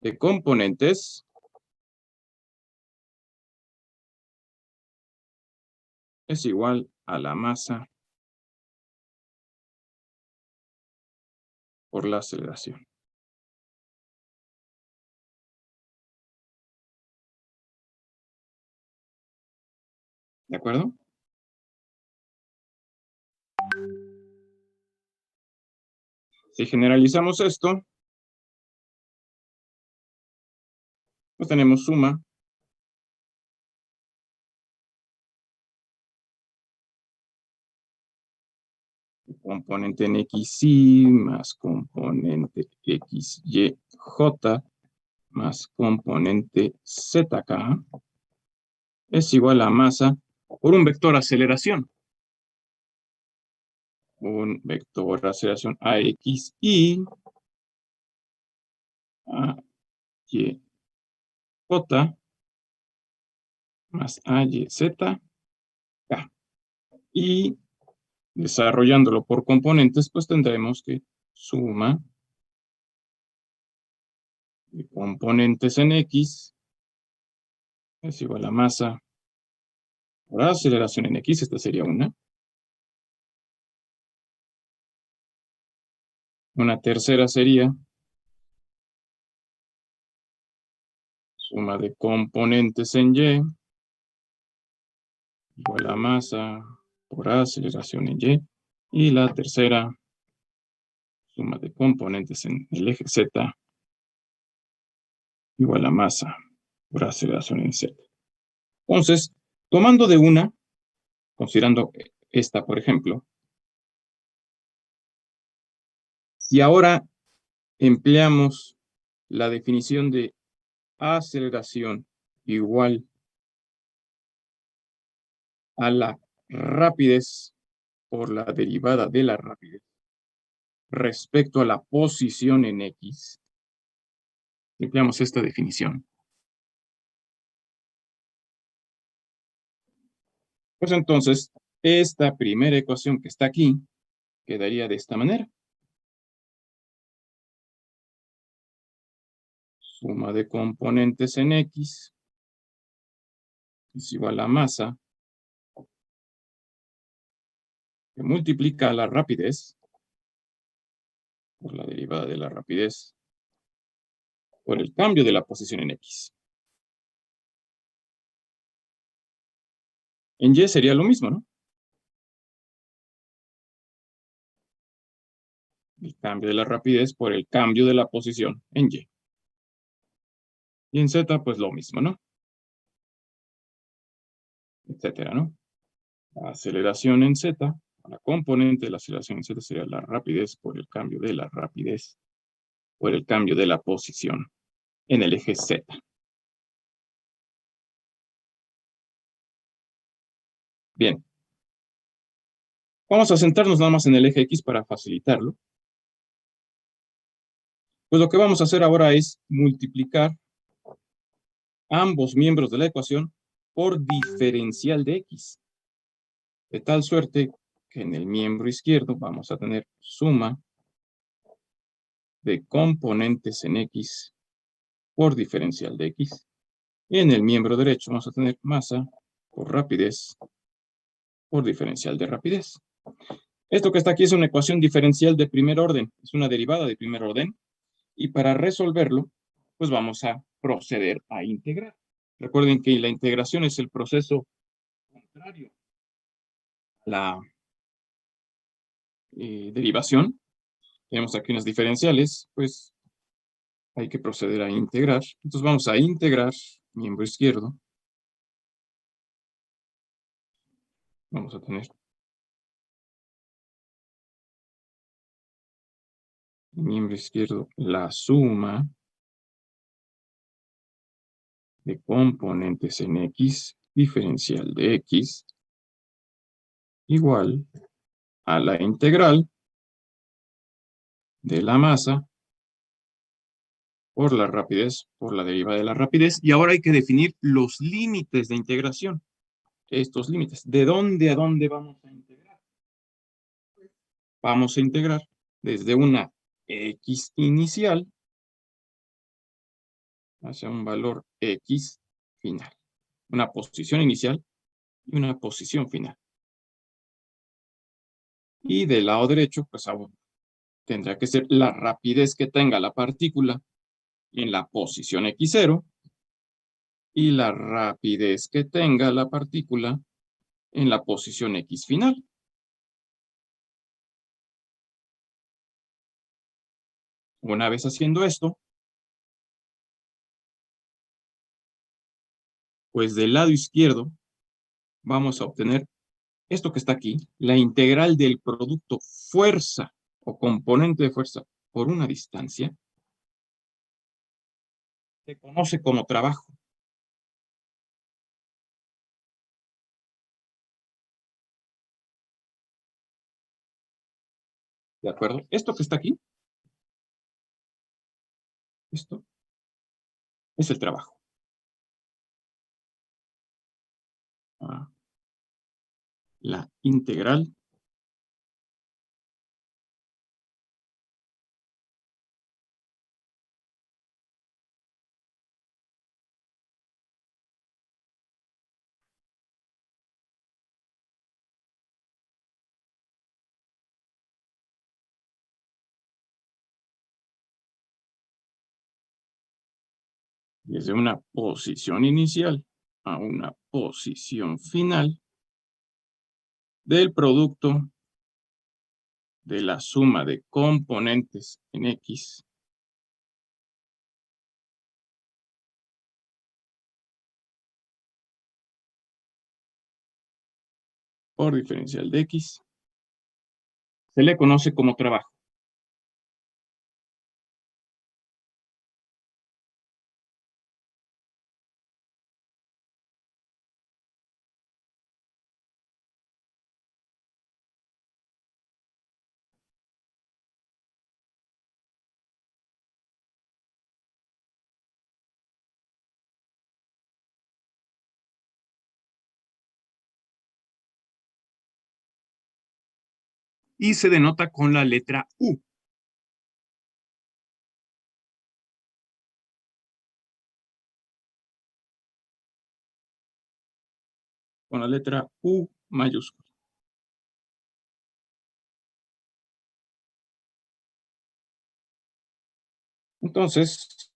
de componentes es igual a la masa por la aceleración. ¿De acuerdo? Si generalizamos esto, pues tenemos suma componente en XY más componente XYJ más componente ZK es igual a masa por un vector aceleración. Un vector aceleración AXY AYJ más AYZK. Y desarrollándolo por componentes, pues tendremos que suma de componentes en X es igual a masa por aceleración en X. Esta sería una. Una tercera sería suma de componentes en Y igual a masa por aceleración en Y. Y la tercera, suma de componentes en el eje Z igual a masa por aceleración en Z. Entonces, tomando de una, considerando esta, por ejemplo, si ahora empleamos la definición de aceleración igual a la rapidez por la derivada de la rapidez respecto a la posición en X, empleamos esta definición. Pues entonces, esta primera ecuación que está aquí quedaría de esta manera. Suma de componentes en X es igual a masa que multiplica la rapidez por la derivada de la rapidez por el cambio de la posición en X. En Y sería lo mismo, ¿no? El cambio de la rapidez por el cambio de la posición en Y. Y en Z, pues lo mismo, ¿no? Etcétera, ¿no? La aceleración en Z, la componente de la aceleración en Z sería la rapidez por el cambio de la rapidez por el cambio de la posición en el eje Z. Bien. Vamos a centrarnos nada más en el eje X para facilitarlo. Pues lo que vamos a hacer ahora es multiplicar ambos miembros de la ecuación por diferencial de X. De tal suerte que en el miembro izquierdo vamos a tener suma de componentes en X por diferencial de X. Y en el miembro derecho vamos a tener masa por rapidez por diferencial de rapidez. Esto que está aquí es una ecuación diferencial de primer orden, es una derivada de primer orden. Y para resolverlo, pues vamos a proceder a integrar. Recuerden que la integración es el proceso contrario a la derivación. Tenemos aquí unas diferenciales, pues hay que proceder a integrar. Entonces vamos a integrar miembro izquierdo. Vamos a tener miembro izquierdo la suma de componentes en X, diferencial de X, igual a la integral de la masa por la rapidez, por la derivada de la rapidez. Y ahora hay que definir los límites de integración. Estos límites. ¿De dónde a dónde vamos a integrar? Vamos a integrar desde una X inicial hacia un valor X final. Una posición inicial y una posición final. Y del lado derecho, pues tendrá que ser la rapidez que tenga la partícula en la posición X0 y la rapidez que tenga la partícula en la posición X final. Una vez haciendo esto, pues del lado izquierdo vamos a obtener esto que está aquí, la integral del producto fuerza o componente de fuerza por una distancia, se conoce como trabajo. ¿De acuerdo? Esto que está aquí, esto es el trabajo. La integral desde una posición inicial a una posición final del producto de la suma de componentes en X por diferencial de X, se le conoce como trabajo. Y se denota con la letra U. Con la letra U mayúscula. Entonces,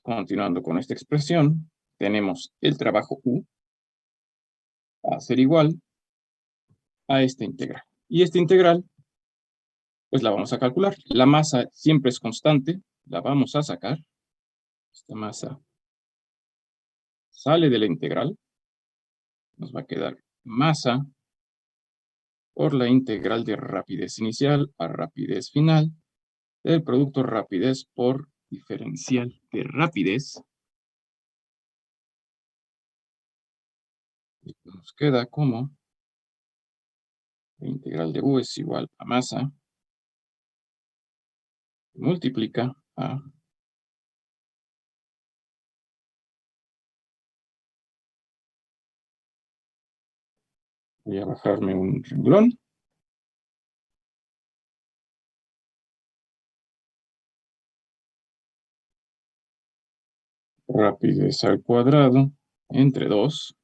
continuando con esta expresión, tenemos el trabajo U va a ser igual a esta integral. Y esta integral, pues la vamos a calcular. La masa siempre es constante, la vamos a sacar. Esta masa sale de la integral. Nos va a quedar masa por la integral de rapidez inicial a rapidez final del producto rapidez por diferencial de rapidez. Y nos queda como la integral de U es igual a masa multiplica a voy a bajarme un renglón. Rapidez al cuadrado entre 2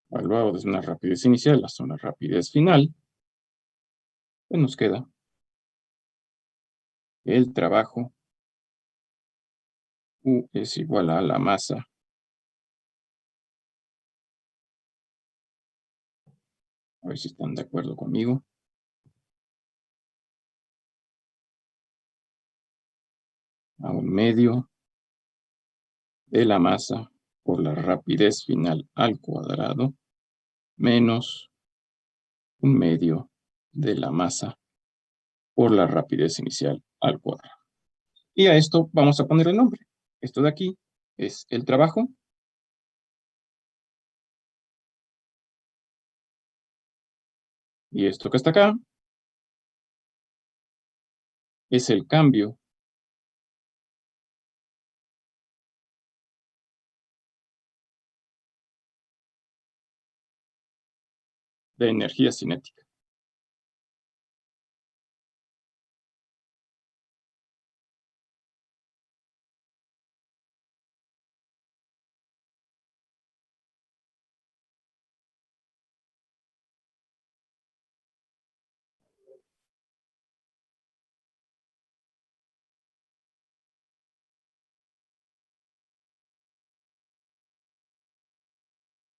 evaluado desde una rapidez inicial hasta una rapidez final, pues nos queda el trabajo U es igual a la masa a ver si están de acuerdo conmigo, a 1/2 de la masa por la rapidez final al cuadrado menos 1/2 de la masa por la rapidez inicial al cuadrado. Y a esto vamos a poner el nombre. Esto de aquí es el trabajo. Y esto que está acá es el cambio de energía cinética.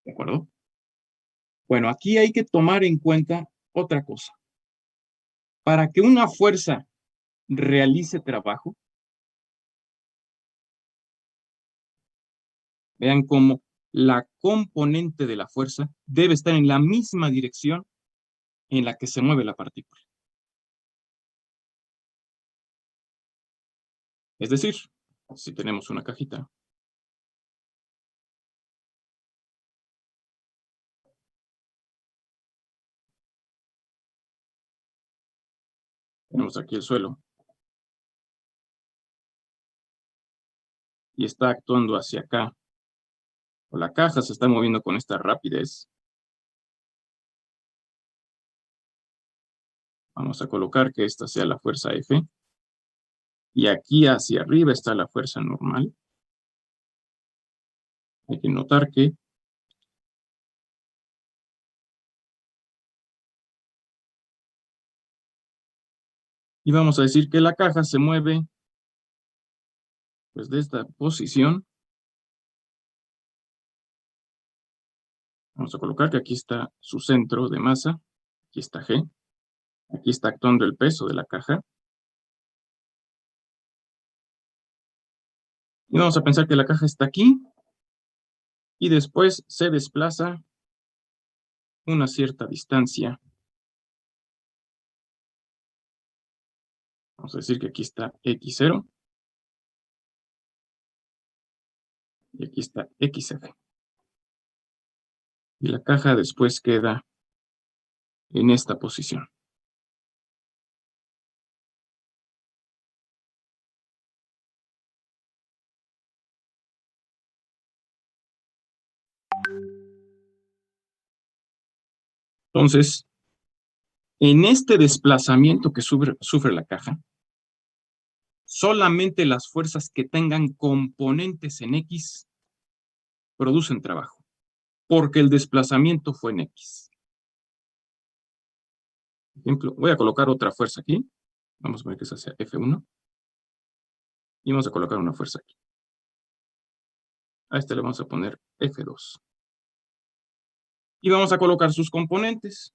¿De acuerdo? Bueno, aquí hay que tomar en cuenta otra cosa. Para que una fuerza realice trabajo, vean cómo la componente de la fuerza debe estar en la misma dirección en la que se mueve la partícula. Es decir, si tenemos una cajita, tenemos aquí el suelo, y está actuando hacia acá, o la caja se está moviendo con esta rapidez, vamos a colocar que esta sea la fuerza F, y aquí hacia arriba está la fuerza normal. Hay que notar que y vamos a decir que la caja se mueve pues de esta posición. Vamos a colocar que aquí está su centro de masa, aquí está G, aquí está actuando el peso de la caja. Y vamos a pensar que la caja está aquí y después se desplaza una cierta distancia. Vamos a decir que aquí está X0 y aquí está XF. Y la caja después queda en esta posición. Entonces, en este desplazamiento que sufre la caja, solamente las fuerzas que tengan componentes en X producen trabajo, porque el desplazamiento fue en X. Por ejemplo, voy a colocar otra fuerza aquí. Vamos a ver que esa sea F1. Y vamos a colocar una fuerza aquí. A este le vamos a poner F2. Y vamos a colocar sus componentes.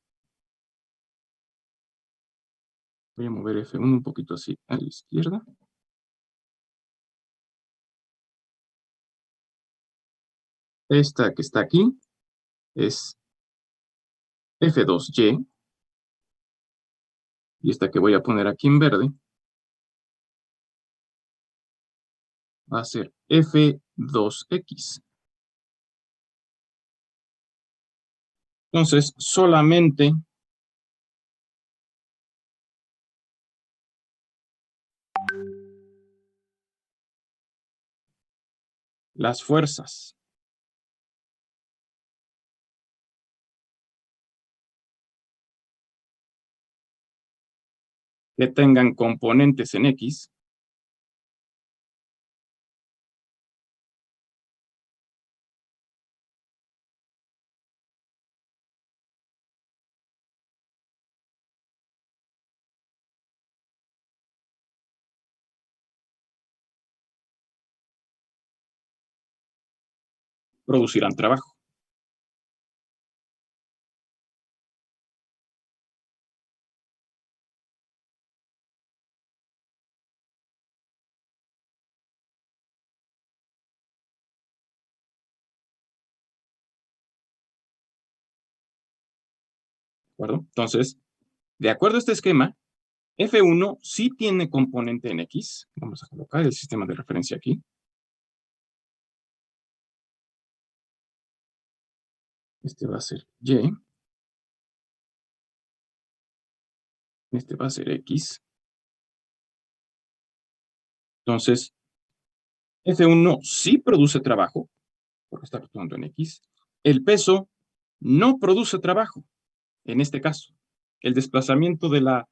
Voy a mover F1 un poquito así a la izquierda. Esta que está aquí es F2Y. Y esta que voy a poner aquí en verde va a ser F2X. Entonces, solamente las fuerzas que tengan componentes en X producirán trabajo. ¿De acuerdo? Entonces, de acuerdo a este esquema, F1 sí tiene componente en X. Vamos a colocar el sistema de referencia aquí. Este va a ser Y. Este va a ser X. Entonces, F1 sí produce trabajo, porque está actuando en X. El peso no produce trabajo, En este caso, el desplazamiento de la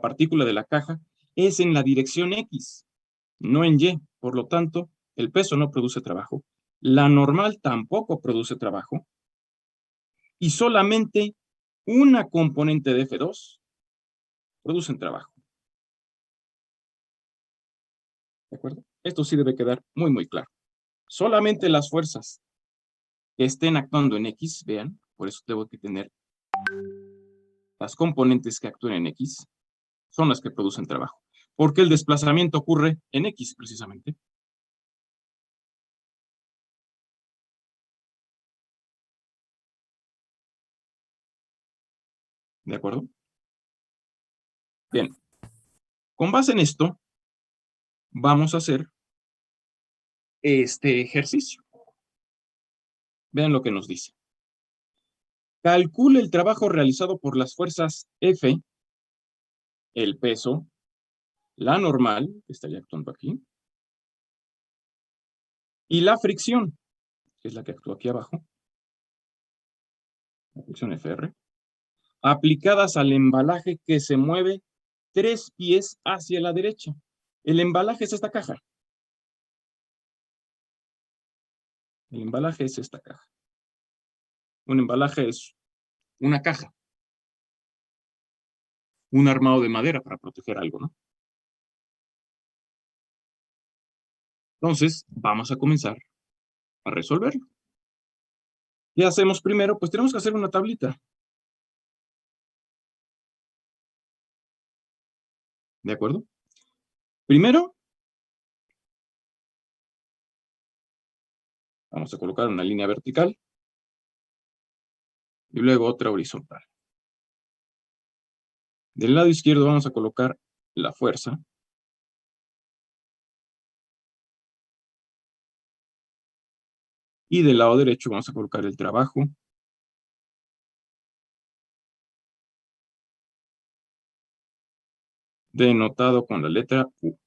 partícula de la caja es en la dirección X, no en Y. Por lo tanto, el peso no produce trabajo. La normal tampoco produce trabajo. Y solamente una componente de F2 produce trabajo. ¿De acuerdo? Esto sí debe quedar muy, muy claro. Solamente las fuerzas que estén actuando en X, vean, por eso tengo que tener las componentes que actúen en X, son las que producen trabajo. Porque el desplazamiento ocurre en X, precisamente. ¿De acuerdo? Bien. Con base en esto, vamos a hacer este ejercicio. Vean lo que nos dice. Calcule el trabajo realizado por las fuerzas F, el peso, la normal, que estaría actuando aquí, y la fricción, que es la que actúa aquí abajo, la fricción FR, aplicadas al embalaje que se mueve 3 pies hacia la derecha. El embalaje es esta caja. El embalaje es esta caja. Un embalaje es una caja. Un armado de madera para proteger algo, ¿no? Entonces, vamos a comenzar a resolverlo. ¿Qué hacemos primero? Pues tenemos que hacer una tablita. ¿De acuerdo? Primero, vamos a colocar una línea vertical y luego otra horizontal. Del lado izquierdo vamos a colocar la fuerza. Y del lado derecho vamos a colocar el trabajo. Denotado con la letra U.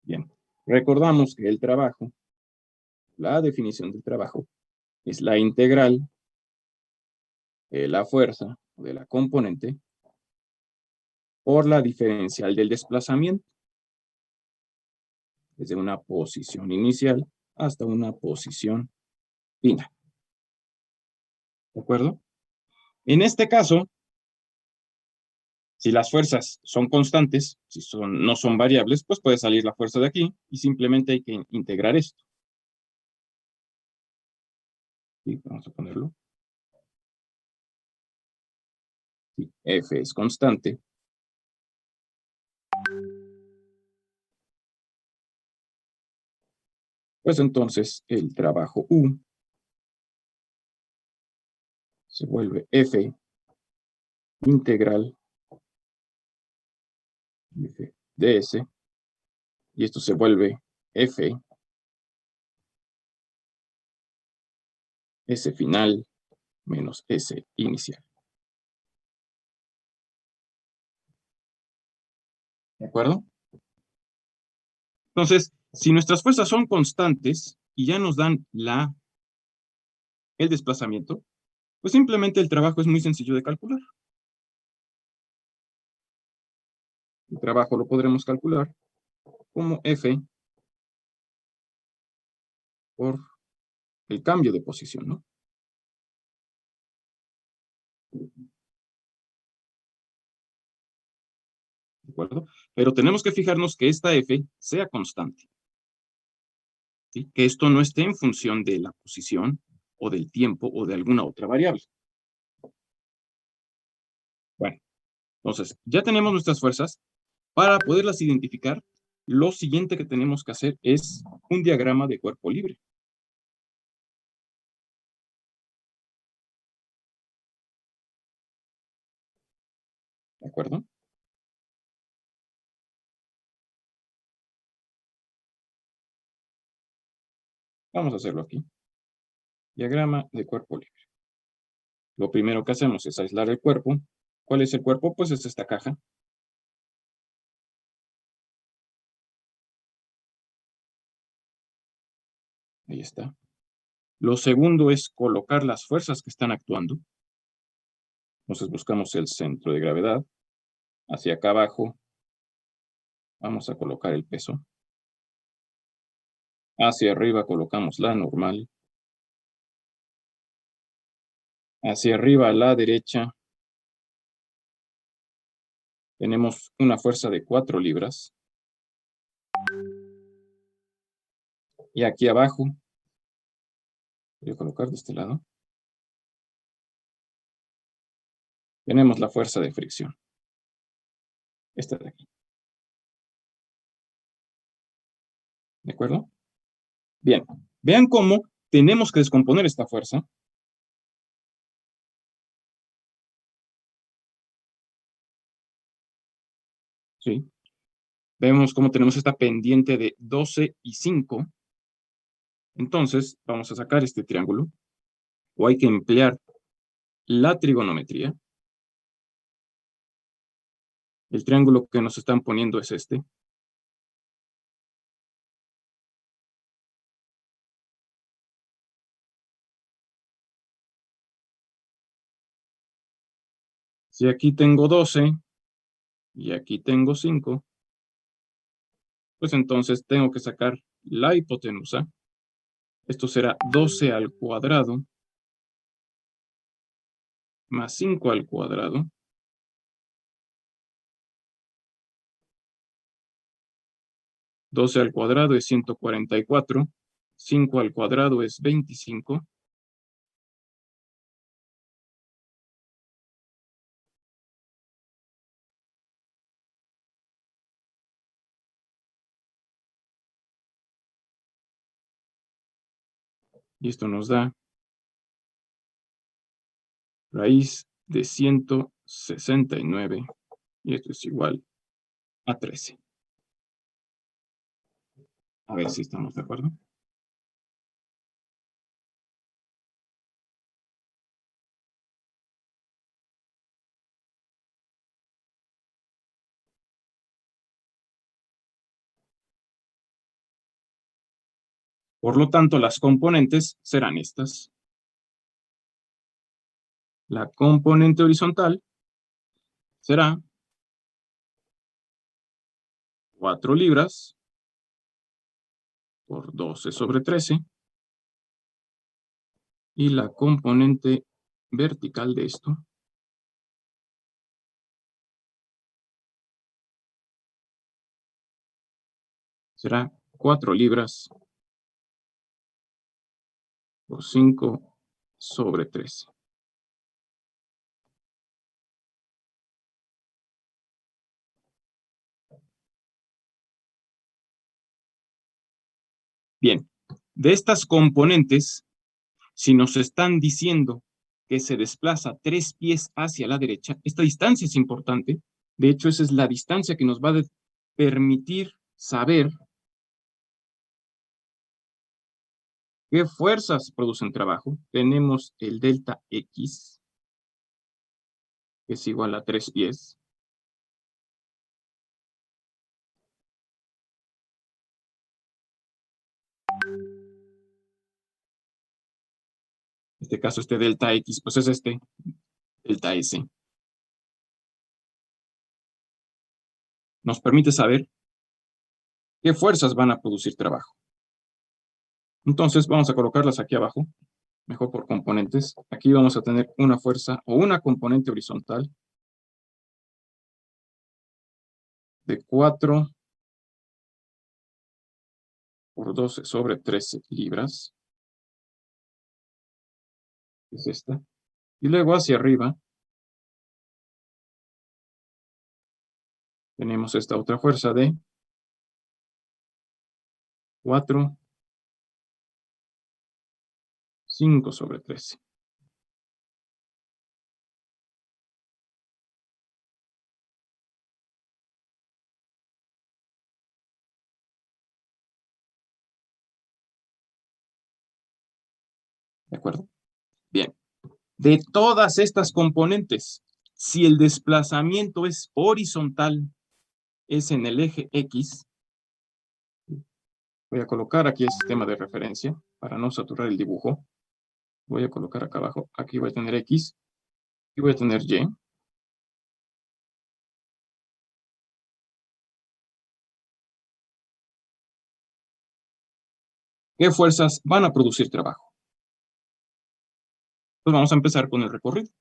Bien, recordamos que el trabajo, la definición del trabajo, es la integral de la fuerza de la componente por la diferencial del desplazamiento, desde una posición inicial hasta una posición final. ¿De acuerdo? En este caso, si las fuerzas son constantes, si no son variables, pues puede salir la fuerza de aquí y simplemente hay que integrar esto. ¿Sí? Vamos a ponerlo. Si F es constante, pues entonces el trabajo U se vuelve F integral F ds, y esto se vuelve F S final menos S inicial. ¿De acuerdo? Entonces, si nuestras fuerzas son constantes y ya nos dan el desplazamiento, pues simplemente el trabajo es muy sencillo de calcular. El trabajo lo podremos calcular como F por el cambio de posición, ¿no? ¿De acuerdo? Pero tenemos que fijarnos que esta F sea constante. ¿Sí? Que esto no esté en función de la posición o del tiempo o de alguna otra variable. Bueno, entonces ya tenemos nuestras fuerzas. Para poderlas identificar, lo siguiente que tenemos que hacer es un diagrama de cuerpo libre. ¿De acuerdo? Vamos a hacerlo aquí. Diagrama de cuerpo libre. Lo primero que hacemos es aislar el cuerpo. ¿Cuál es el cuerpo? Pues es esta caja. Ahí está. Lo segundo es colocar las fuerzas que están actuando. Entonces buscamos el centro de gravedad. Hacia acá abajo vamos a colocar el peso. Hacia arriba colocamos la normal. Hacia arriba a la derecha tenemos una fuerza de 4 libras. Y aquí abajo, voy a colocar de este lado, tenemos la fuerza de fricción. Esta de aquí. ¿De acuerdo? Bien, vean cómo tenemos que descomponer esta fuerza. ¿Sí? Vemos cómo tenemos esta pendiente de 12 y 5. Entonces, vamos a sacar este triángulo, o hay que emplear la trigonometría. El triángulo que nos están poniendo es este. Si aquí tengo 12 y aquí tengo 5, pues entonces tengo que sacar la hipotenusa. Esto será 12 al cuadrado más 5 al cuadrado. 12 al cuadrado es 144. 5 al cuadrado es 25. Y esto nos da raíz de 169. Y esto es igual a 13. A ver si estamos de acuerdo. Por lo tanto, las componentes serán estas. La componente horizontal será 4 libras por 12 sobre 13. Y la componente vertical de esto será 4 libras por 5 sobre 13. Bien, de estas componentes, si nos están diciendo que se desplaza 3 pies hacia la derecha, esta distancia es importante. De hecho, esa es la distancia que nos va a permitir saber qué fuerzas producen trabajo. Tenemos el delta X, que es igual a 3 pies. En este caso, este delta X, pues es este, delta S. Nos permite saber qué fuerzas van a producir trabajo. Entonces, vamos a colocarlas aquí abajo, mejor por componentes. Aquí vamos a tener una fuerza o una componente horizontal de 4 por 12 sobre 13 libras. Es esta. Y luego hacia arriba tenemos esta otra fuerza de 4, 5 sobre 13. ¿De acuerdo? Bien. De todas estas componentes, si el desplazamiento es horizontal, es en el eje X, voy a colocar aquí el sistema de referencia. para no saturar el dibujo, voy a colocar acá abajo. Aquí voy a tener X y voy a tener Y. ¿Qué fuerzas van a producir trabajo? Pues vamos a empezar con el recorrido.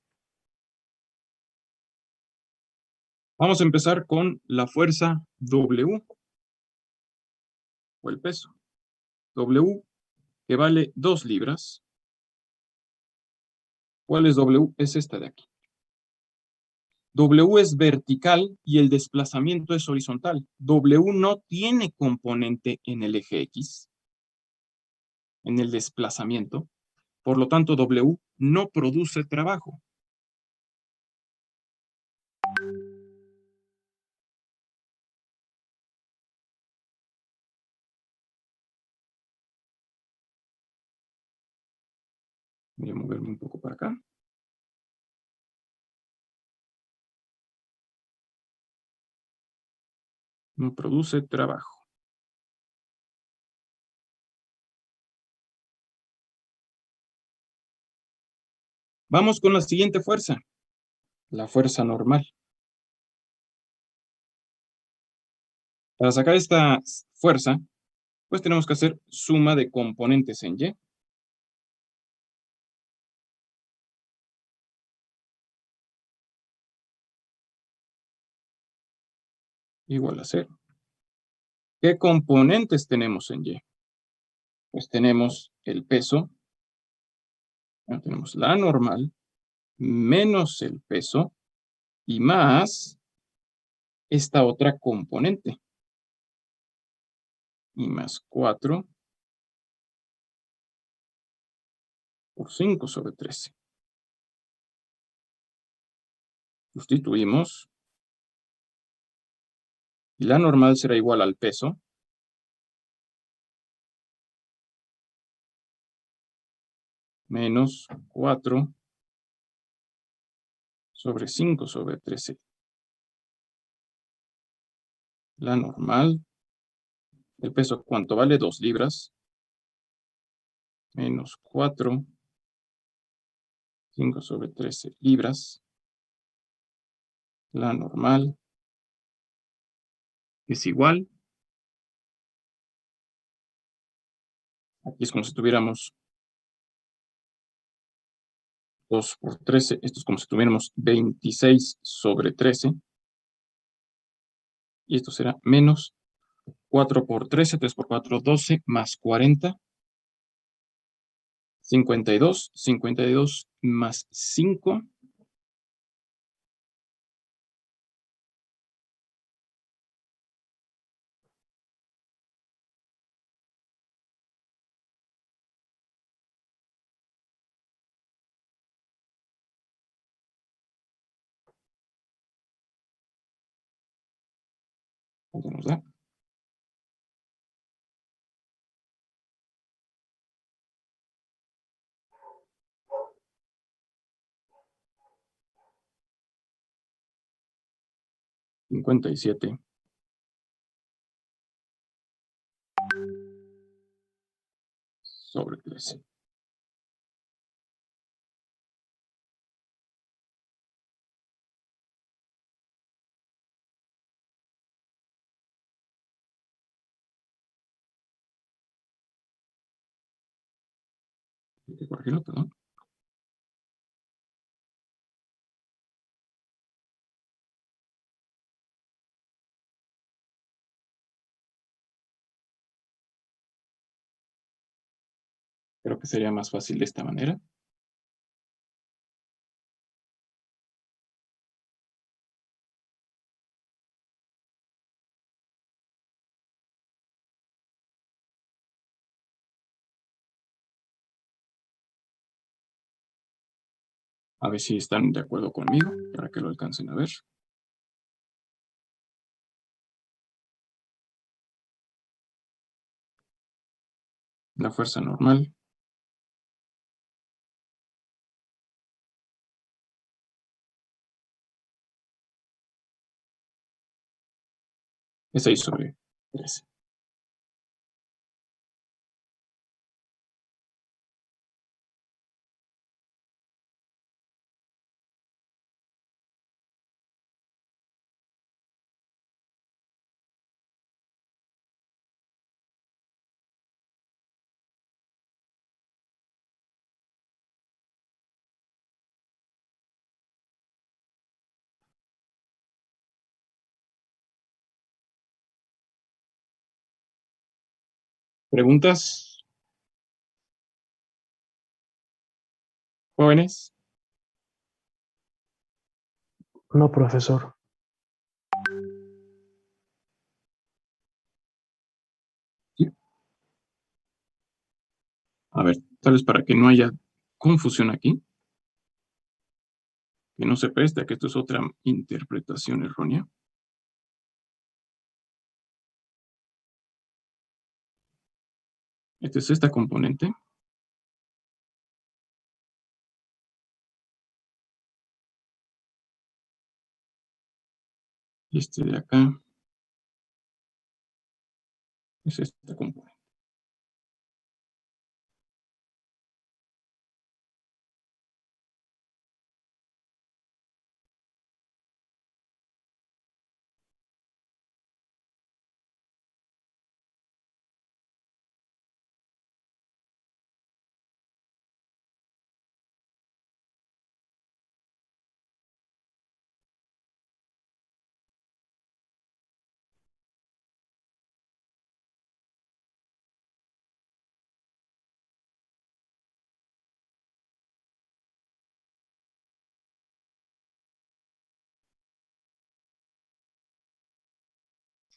Vamos a empezar con la fuerza W, o el peso. W, que vale 2 libras. ¿Cuál es W? Es esta de aquí. W es vertical y el desplazamiento es horizontal. W no tiene componente en el eje X, en el desplazamiento. Por lo tanto, W no produce trabajo. Voy a moverme un poco para acá. No produce trabajo. Vamos con la siguiente fuerza, la fuerza normal. Para sacar esta fuerza, pues tenemos que hacer suma de componentes en Y. Igual a 0. ¿Qué componentes tenemos en Y? Pues tenemos el peso, tenemos la normal, menos el peso, y más esta otra componente. Y más 4 por 5 sobre 13. Sustituimos. Y la normal será igual al peso. Menos 4 sobre 5 sobre 13. La normal. El peso, ¿cuánto vale? 2 libras. Menos 4. 5 sobre 13 libras. La normal es igual. Aquí es como si tuviéramos 2 por 13. Esto es como si tuviéramos 26 sobre 13. Y esto será menos 4 por 13, 3 por 4, 12, más 40. 52. 52 más 5. ¿Cuánto nos da? 57 sobre 13. Hay que corregirlo, perdón. Creo que sería más fácil de esta manera. A ver si están de acuerdo conmigo para que lo alcancen a ver. La fuerza normal es 6 sobre 13. ¿Preguntas, jóvenes? No, profesor. Sí. A ver, tal vez para que no haya confusión aquí, que no se preste a que esto es otra interpretación errónea. Esta es esta componente. Y este de acá es esta componente.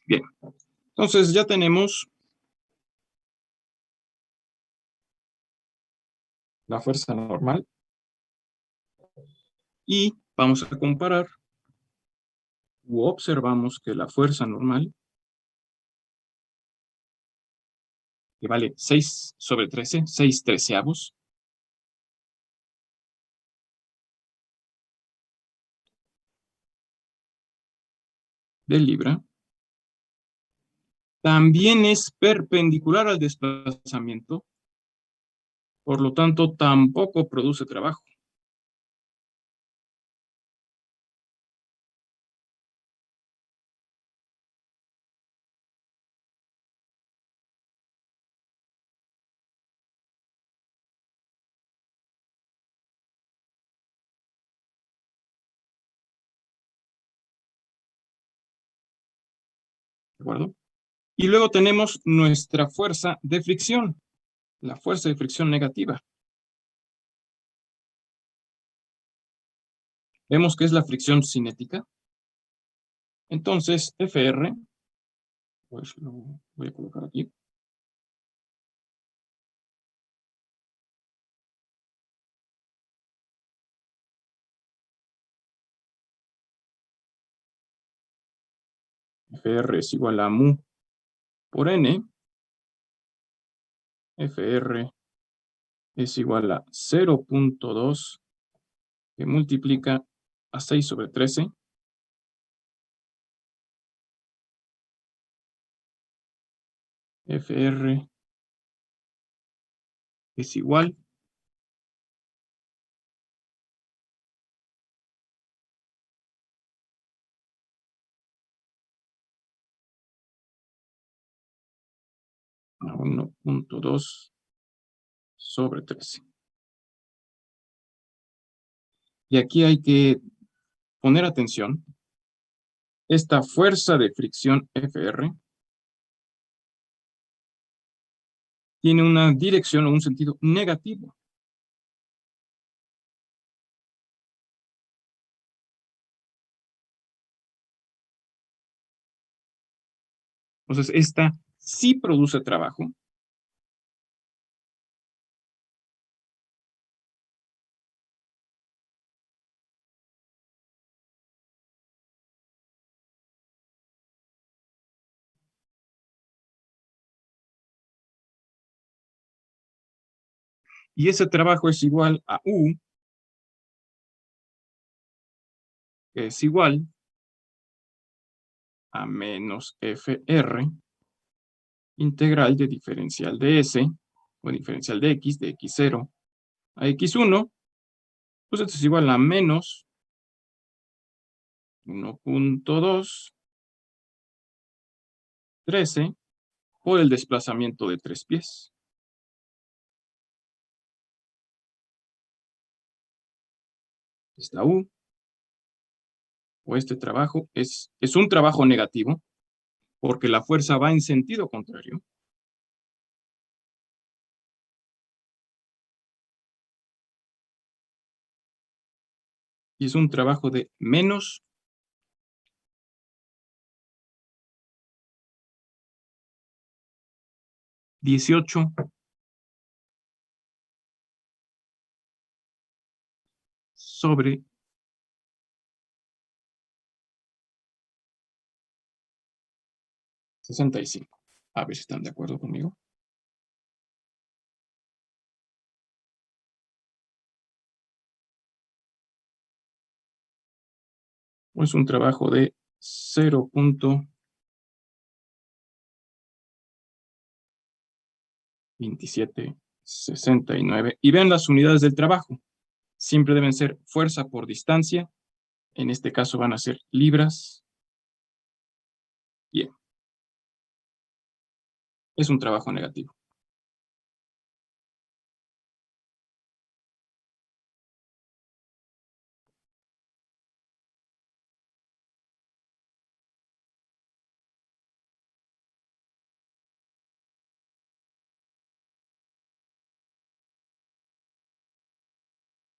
Bien, entonces ya tenemos la fuerza normal y vamos a comparar u observamos que la fuerza normal, que vale 6/13, 6/13 de libra, también es perpendicular al desplazamiento, por lo tanto tampoco produce trabajo. ¿De acuerdo? Y luego tenemos nuestra fuerza de fricción, la fuerza de fricción negativa. Vemos que es la fricción cinética. Entonces, Fr, pues lo voy a colocar aquí. Fr es igual a mu por n. Fr es igual a 0.2 que multiplica a 6/13. Fr es igual a 1.2/13. Y aquí hay que poner atención. Esta fuerza de fricción Fr tiene una dirección o un sentido negativo. Entonces, esta sí produce trabajo. Y ese trabajo es igual a U, que es igual a menos Fr, integral de diferencial de S, o diferencial de x0 a x1, pues esto es igual a menos 1.2/13 por el desplazamiento de 3 pies. Esta U, o este trabajo, es un trabajo negativo, porque la fuerza va en sentido contrario. Y es un trabajo de menos 18 sobre 65. A ver si están de acuerdo conmigo. Es un trabajo de 0.2769. Y vean las unidades del trabajo. Siempre deben ser fuerza por distancia. En este caso van a ser libras. Bien. Es un trabajo negativo.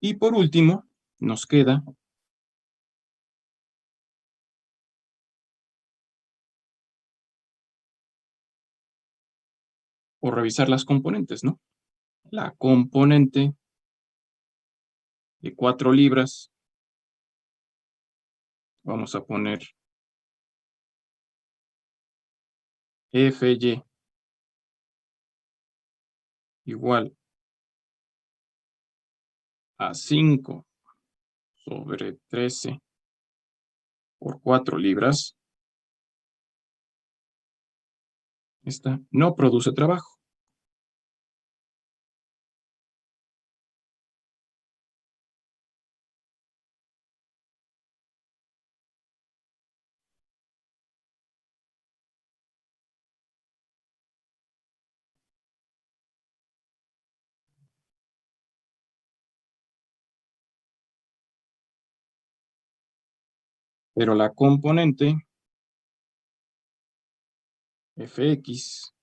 Y por último, nos queda por revisar las componentes, ¿no? La componente de 4 libras. Vamos a poner FY igual a 5 sobre 13 por 4 libras. Esta no produce trabajo. Pero la componente Fx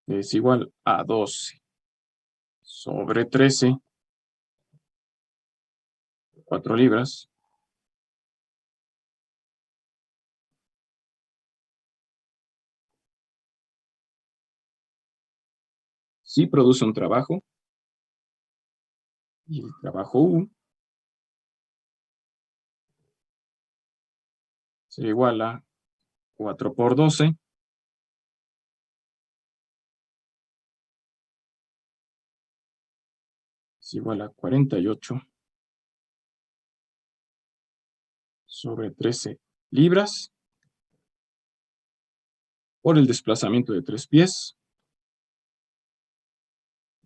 es igual a 12 sobre 13, 4 libras. Sí produce un trabajo. Y el trabajo U se igual a 4 por 12. Es igual a 48 sobre 13 libras por el desplazamiento de 3 pies.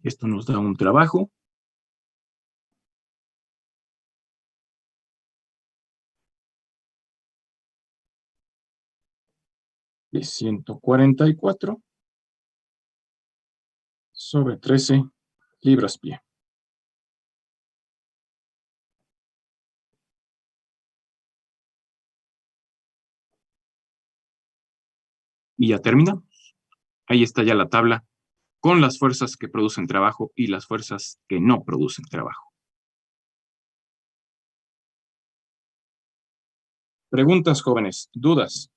Esto nos da un trabajo de 144 sobre 13 libras pie. Y ya terminamos. Ahí está ya la tabla con las fuerzas que producen trabajo y las fuerzas que no producen trabajo. Preguntas, jóvenes, dudas.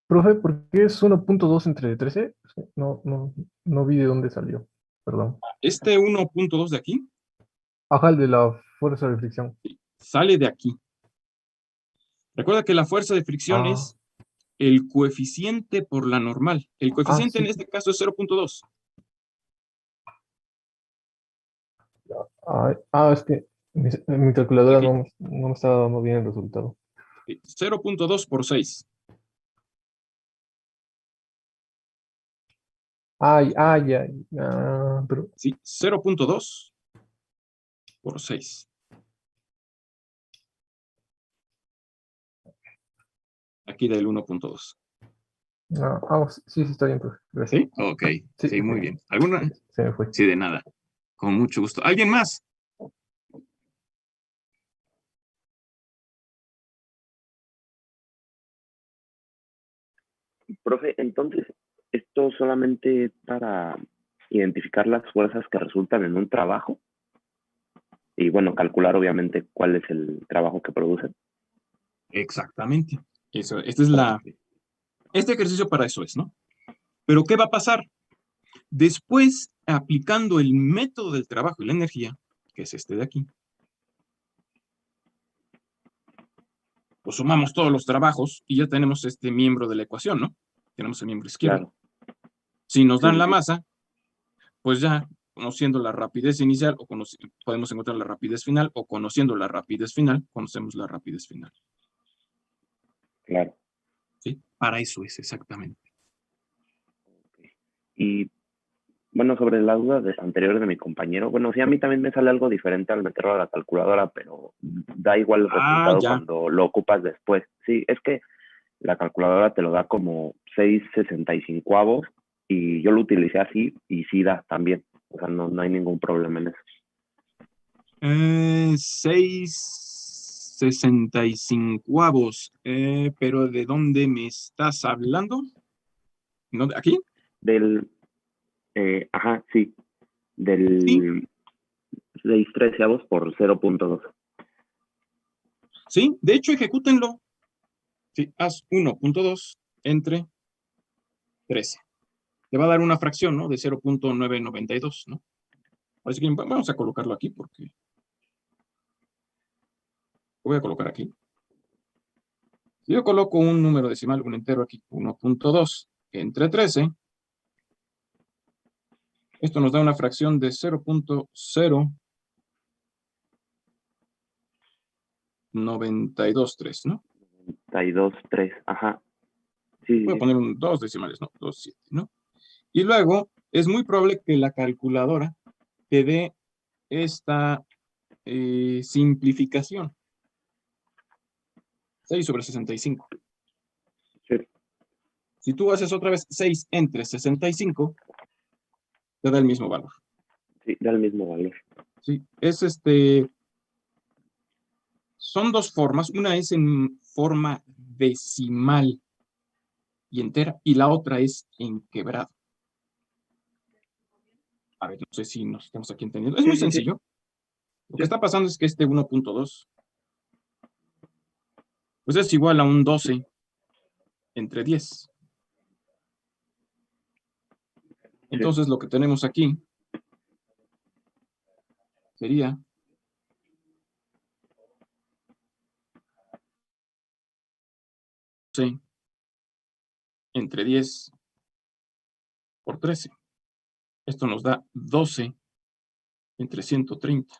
Profe, ¿por qué es 1.2 entre 13? No vi de dónde salió. Perdón. Este 1.2 de aquí Ajá, el de la fuerza de fricción. sale de aquí. Recuerda que la fuerza de fricción Ah, es el coeficiente por la normal. El coeficiente en sí. este caso es 0.2. Es que mi calculadora Aquí, no me estaba dando bien el resultado. 0.2 por 6. Ya. Pero, ¿Sí? 0.2 por 6. Aquí da el 1.2. sí, está bien, profe. Gracias. ¿Sí? Ok. Sí, Sí, muy bien. ¿Alguna? se me fue. Sí, de nada. Con mucho gusto. ¿Alguien más? Profe, entonces, ¿esto solamente para identificar las fuerzas que resultan en un trabajo? Y bueno, calcular obviamente cuál es el trabajo que producen. Exactamente. Eso, este ejercicio para eso es, ¿no? Pero ¿qué va a pasar? Después, aplicando el método del trabajo y la energía, que es este de aquí, pues sumamos todos los trabajos y ya tenemos este miembro de la ecuación, ¿no? Tenemos el miembro izquierdo. Claro. Si nos dan Sí, la sí. masa, pues ya conociendo la rapidez inicial, podemos encontrar la rapidez final, o conociendo la rapidez final, conocemos la rapidez final. Claro. ¿Sí? Para eso es exactamente. Y bueno, sobre la duda anterior de mi compañero, bueno, sí, a mí también me sale algo diferente al meterlo a la calculadora, pero da igual el resultado Ya. cuando lo ocupas después. Sí, es que la calculadora te lo da como 6,65 y yo lo utilicé así y sí da también. O sea, no hay ningún problema en eso. 6,65. Pero ¿de dónde me estás hablando? ¿No, aquí? Del, ajá, sí, Sí, del 6/13 por 0,2. sí. De hecho, ejecútenlo. Sí, haz 1.2 entre 13. Te va a dar una fracción, ¿no? De 0,992, ¿no? Así que vamos a colocarlo aquí porque lo voy a colocar aquí. Si yo coloco un número decimal, un entero aquí, 1.2 entre 13, esto nos da una fracción de 0.0923, ¿no? 92,3, ajá. Sí, Voy a sí, poner dos decimales, ¿no? 2,7, ¿no? Y luego es muy probable que la calculadora te dé esta simplificación. 6/65. sí. Si tú haces otra vez 6 entre 65, te da el mismo valor. Sí, da el mismo valor. Sí, son dos formas. Una es en forma decimal y entera, y la otra es en quebrado. A ver, no sé si nos estamos aquí entendiendo. Es muy Sí, sí, sí. sencillo. Lo que Sí. está pasando es que este 1.2 pues es igual a un 12 entre 10. Sí. Entonces lo que tenemos aquí sería 12 entre 10 por 13. Esto nos da 12 entre 130.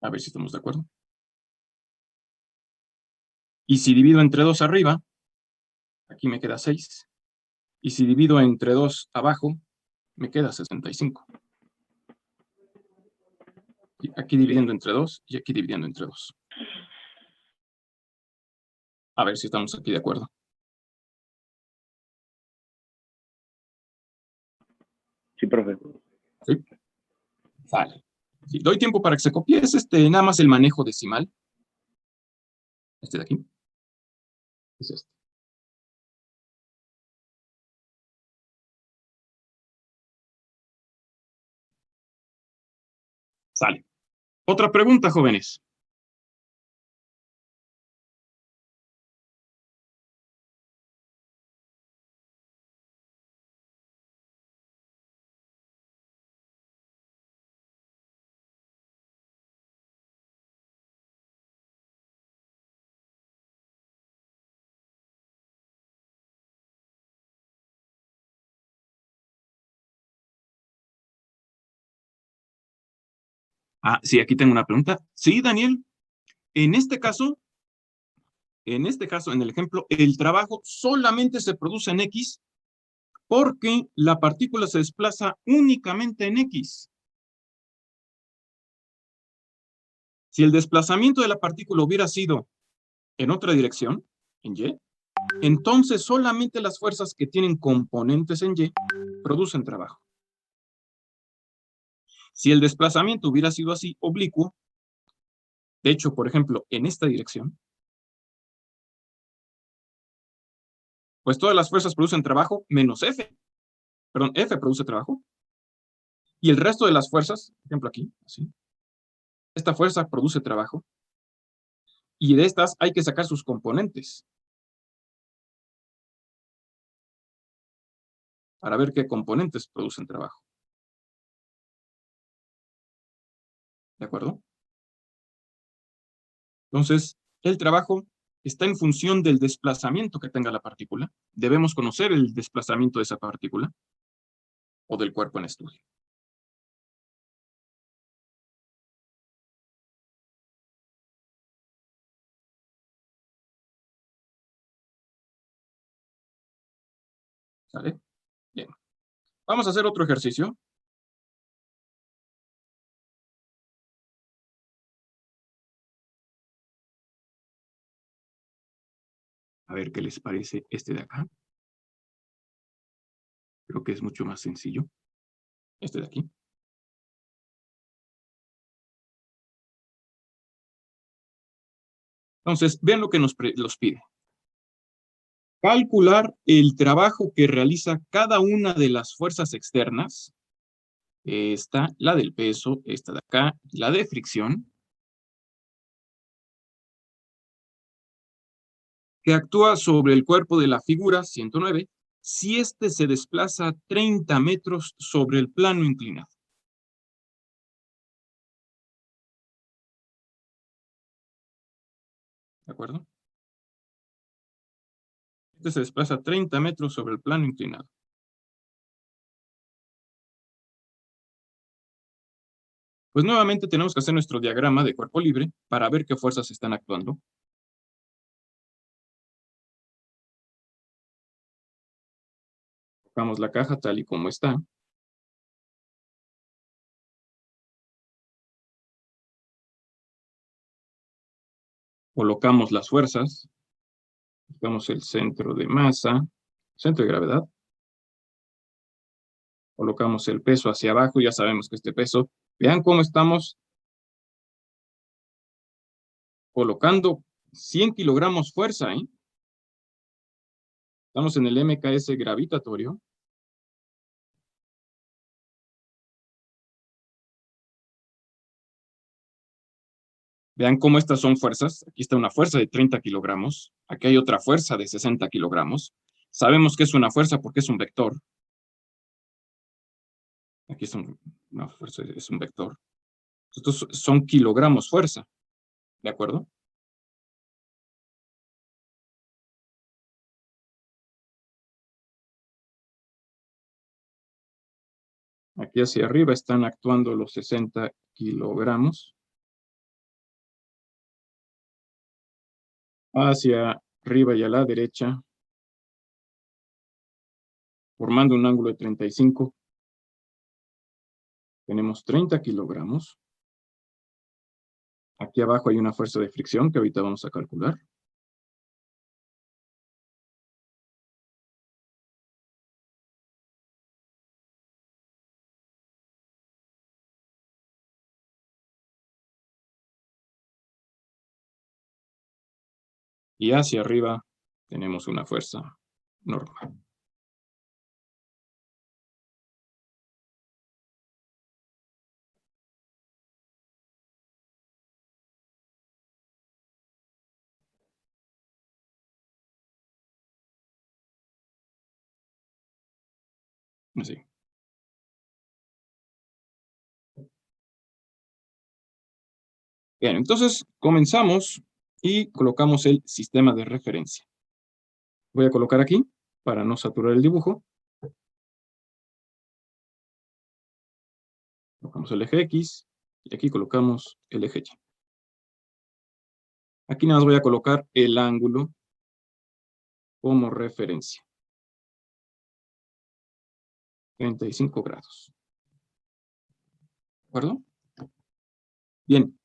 A ver si estamos de acuerdo. Y si divido entre 2 arriba, aquí me queda 6. Y si divido entre 2 abajo, me queda 65. Y aquí dividiendo entre 2 y aquí dividiendo entre 2. A ver si estamos aquí de acuerdo. Sí, profe. ¿Sí? Vale. Sí, doy tiempo para que se copie. Es nada más el manejo decimal. Este de aquí. Es este. Sale. Otra pregunta, jóvenes. Ah, sí, aquí tengo una pregunta. Sí, Daniel. En este caso, en el ejemplo, el trabajo solamente se produce en X porque la partícula se desplaza únicamente en X. Si el desplazamiento de la partícula hubiera sido en otra dirección, en Y, entonces solamente las fuerzas que tienen componentes en Y producen trabajo. Si el desplazamiento hubiera sido así, oblicuo, de hecho, por ejemplo, en esta dirección, Pues todas las fuerzas producen trabajo menos F. Perdón, F produce trabajo. Y el resto de las fuerzas, por ejemplo aquí, así. Esta fuerza produce trabajo. Y de estas hay que sacar sus componentes. Para ver qué componentes producen trabajo. ¿De acuerdo? Entonces, el trabajo está en función del desplazamiento que tenga la partícula. Debemos conocer el desplazamiento de esa partícula o del cuerpo en estudio. ¿Sale? Bien. Vamos a hacer otro ejercicio. A ver qué les parece este de acá. Creo que es mucho más sencillo. Este de aquí. Entonces, vean lo que nos pide. Calcular el trabajo que realiza cada una de las fuerzas externas. Esta, la del peso, esta de acá, la de fricción, que actúa sobre el cuerpo de la figura 109, si éste se desplaza 30 metros sobre el plano inclinado. ¿De acuerdo? Este se desplaza 30 metros sobre el plano inclinado. Pues nuevamente tenemos que hacer nuestro diagrama de cuerpo libre para ver qué fuerzas están actuando. Colocamos la caja tal y como está. Colocamos las fuerzas. Buscamos el centro de masa, centro de gravedad. Colocamos el peso hacia abajo. Ya sabemos que este peso, vean cómo estamos colocando 100 kilogramos fuerza, ¿eh? Estamos en el MKS gravitatorio. Vean cómo estas son fuerzas. Aquí está una fuerza de 30 kilogramos. Aquí hay otra fuerza de 60 kilogramos. Sabemos que es una fuerza porque es un vector. Aquí es una fuerza, es un vector. Estos son kilogramos fuerza. ¿De acuerdo? Aquí hacia arriba están actuando los 60 kilogramos. Hacia arriba y a la derecha, formando un ángulo de 35. Tenemos 30 kilogramos. Aquí abajo hay una fuerza de fricción que ahorita vamos a calcular. Y hacia arriba tenemos una fuerza normal. Así. Bien, entonces comenzamos y colocamos el sistema de referencia. Voy a colocar aquí, para no saturar el dibujo. Colocamos el eje X y aquí colocamos el eje Y. Aquí nada más voy a colocar el ángulo como referencia. 35 grados. ¿De acuerdo? Bien.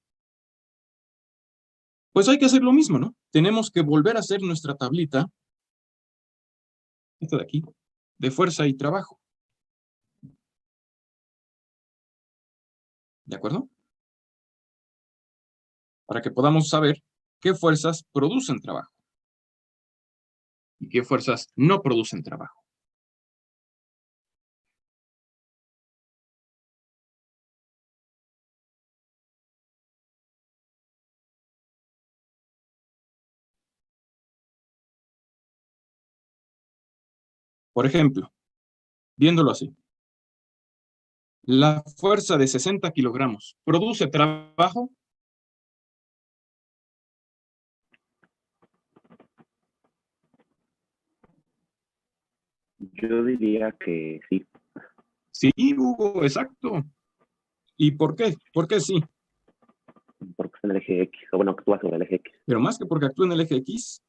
Pues hay que hacer lo mismo, ¿no? Tenemos que volver a hacer nuestra tablita, esta de aquí, de fuerza y trabajo. ¿De acuerdo? Para que podamos saber qué fuerzas producen trabajo. y qué fuerzas no producen trabajo. Por ejemplo, viéndolo así, la fuerza de 60 kilogramos produce trabajo. Yo diría que sí, Sí, Hugo, exacto. ¿Y por qué? ¿Por qué sí? porque está en el eje X, o bueno, actúa sobre el eje X. Pero más que porque actúa en el eje X,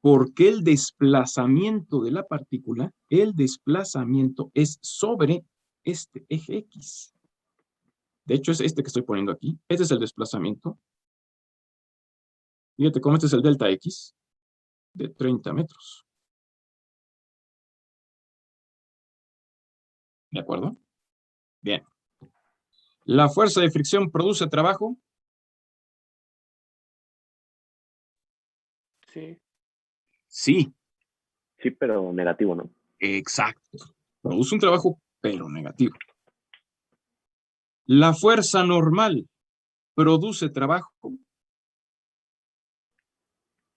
porque el desplazamiento de la partícula, el desplazamiento es sobre este eje X. De hecho, es este que estoy poniendo aquí. Este es el desplazamiento. Fíjate cómo este es el delta X de 30 metros. ¿De acuerdo? Bien. ¿La fuerza de fricción produce trabajo? Sí. Sí, Sí, pero negativo, ¿no? exacto. Produce un trabajo, pero negativo. ¿La fuerza normal produce trabajo?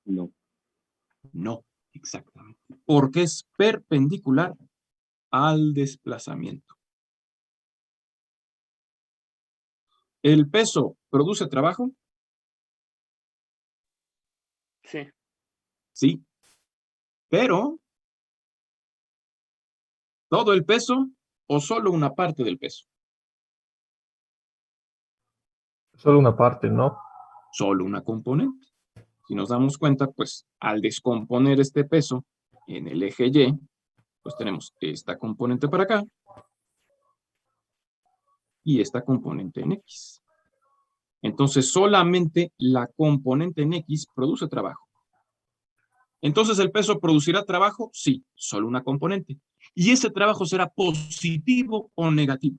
No. No, exactamente. Porque es perpendicular al desplazamiento. ¿El peso produce trabajo? Sí. Sí, pero ¿todo el peso o solo una parte del peso? Solo una parte, ¿no? Solo una componente. Si nos damos cuenta, pues al descomponer este peso en el eje Y, pues tenemos esta componente para acá y esta componente en X. Entonces solamente la componente en X produce trabajo. Entonces, ¿el peso producirá trabajo? Sí, solo una componente. ¿Y ese trabajo será positivo o negativo?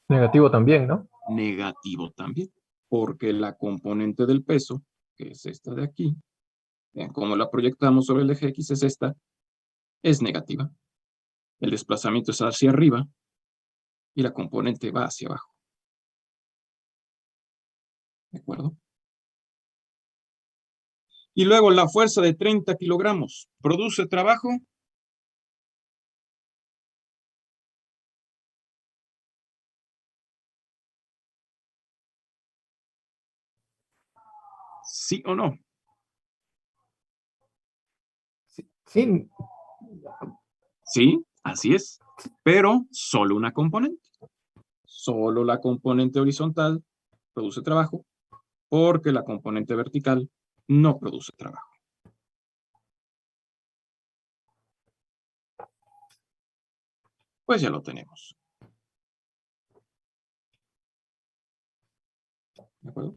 Negativo también, ¿no? Negativo también, porque la componente del peso, que es esta de aquí, vean cómo la proyectamos sobre el eje X, es esta, es negativa. El desplazamiento es hacia arriba y la componente va hacia abajo. ¿De acuerdo? Y luego la fuerza de 30 kilogramos, ¿produce trabajo? ¿Sí o no? Sí, sí, Sí, así es, pero solo una componente. Solo la componente horizontal produce trabajo porque la componente vertical no produce trabajo. Pues ya lo tenemos. ¿De acuerdo?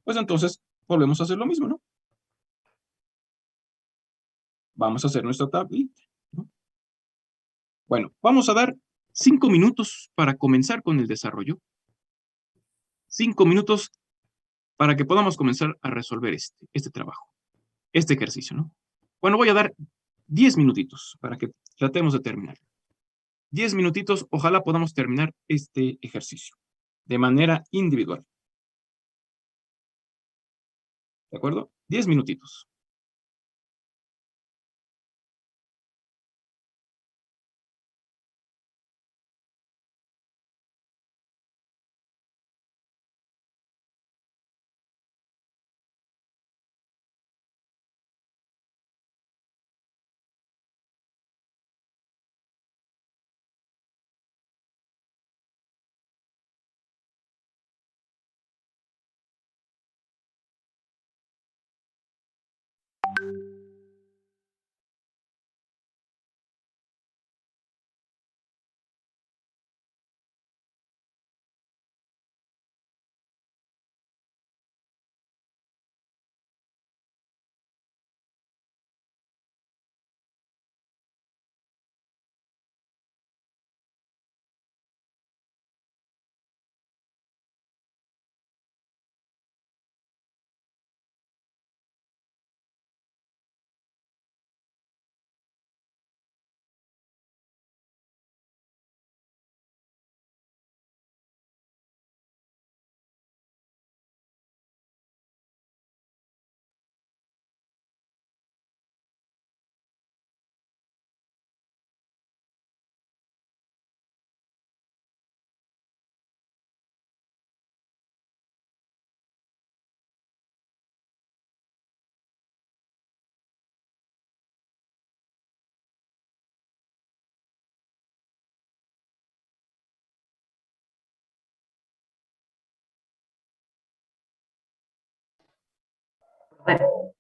Pues entonces volvemos a hacer lo mismo, ¿no? Vamos a hacer nuestra tablita, ¿no? Bueno, vamos a dar 5 minutos para comenzar con el desarrollo. 5 minutos para que podamos comenzar a resolver este trabajo, este ejercicio, ¿no? Bueno, voy a dar 10 minutitos para que tratemos de terminar. 10 minutitos, ojalá podamos terminar este ejercicio de manera individual. ¿De acuerdo? 10 minutitos. Bueno,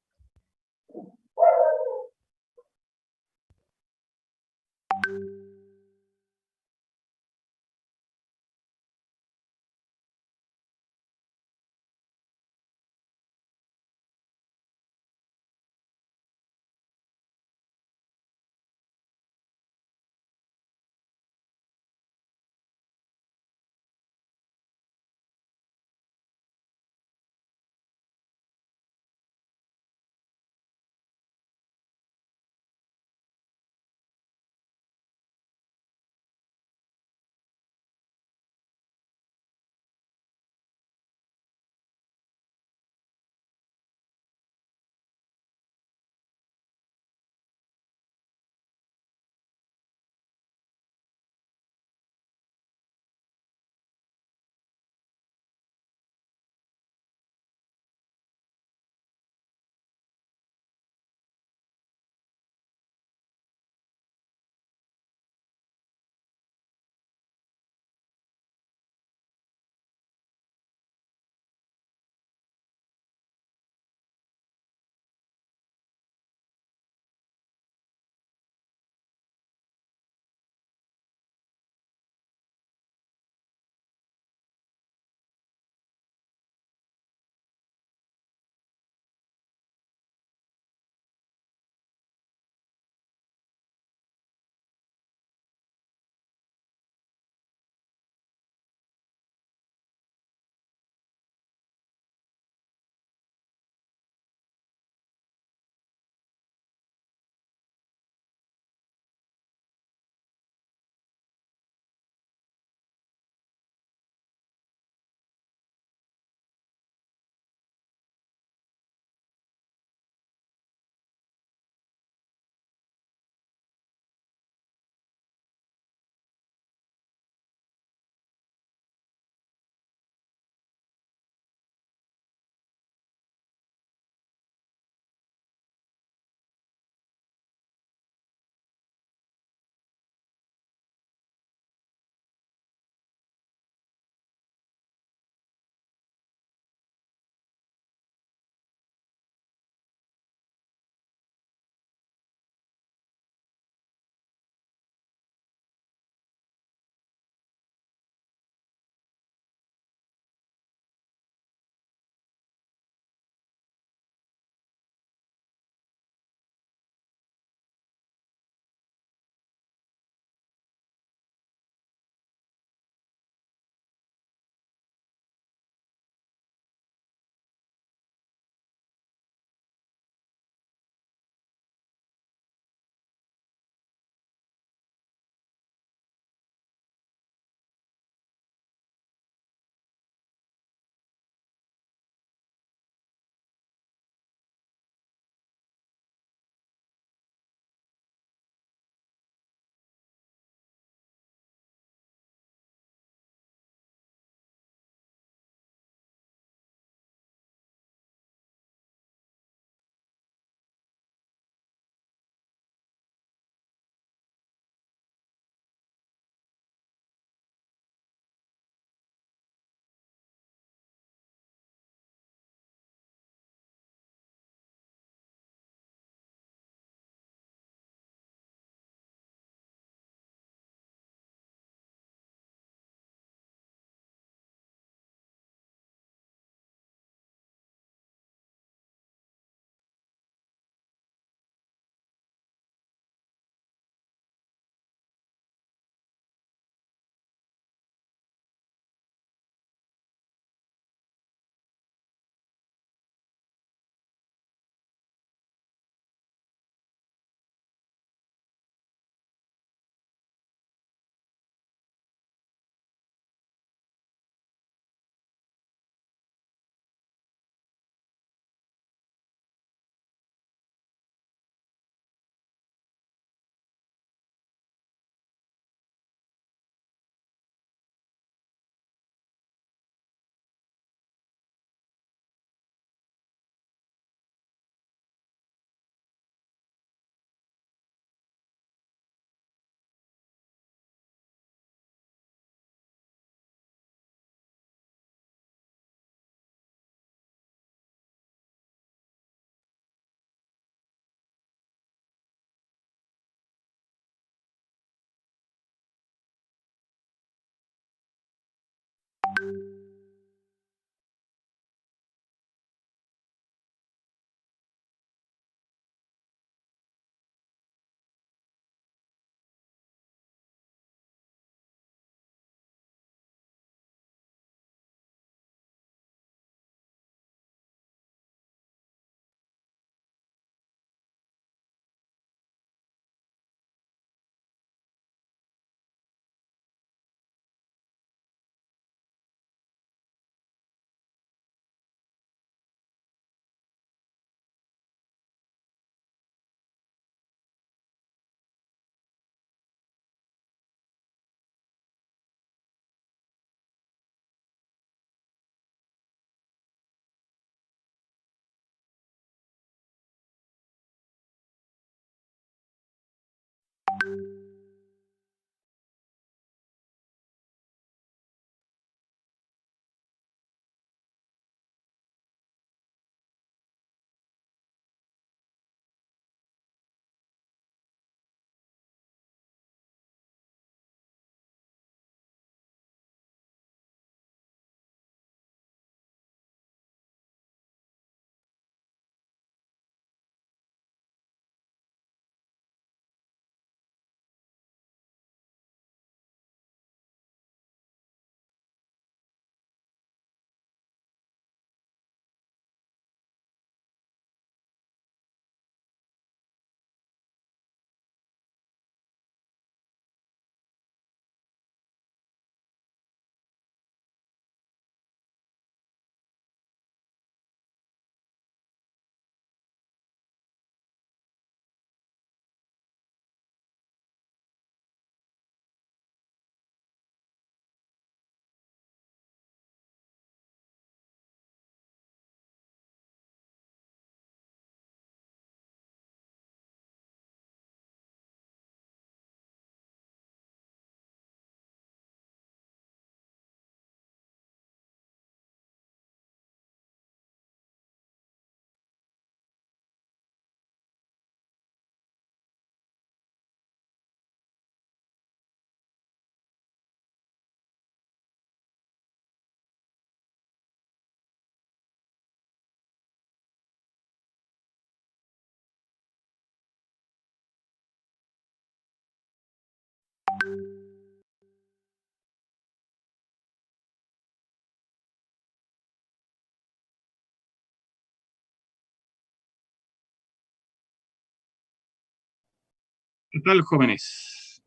¿Qué tal, jóvenes?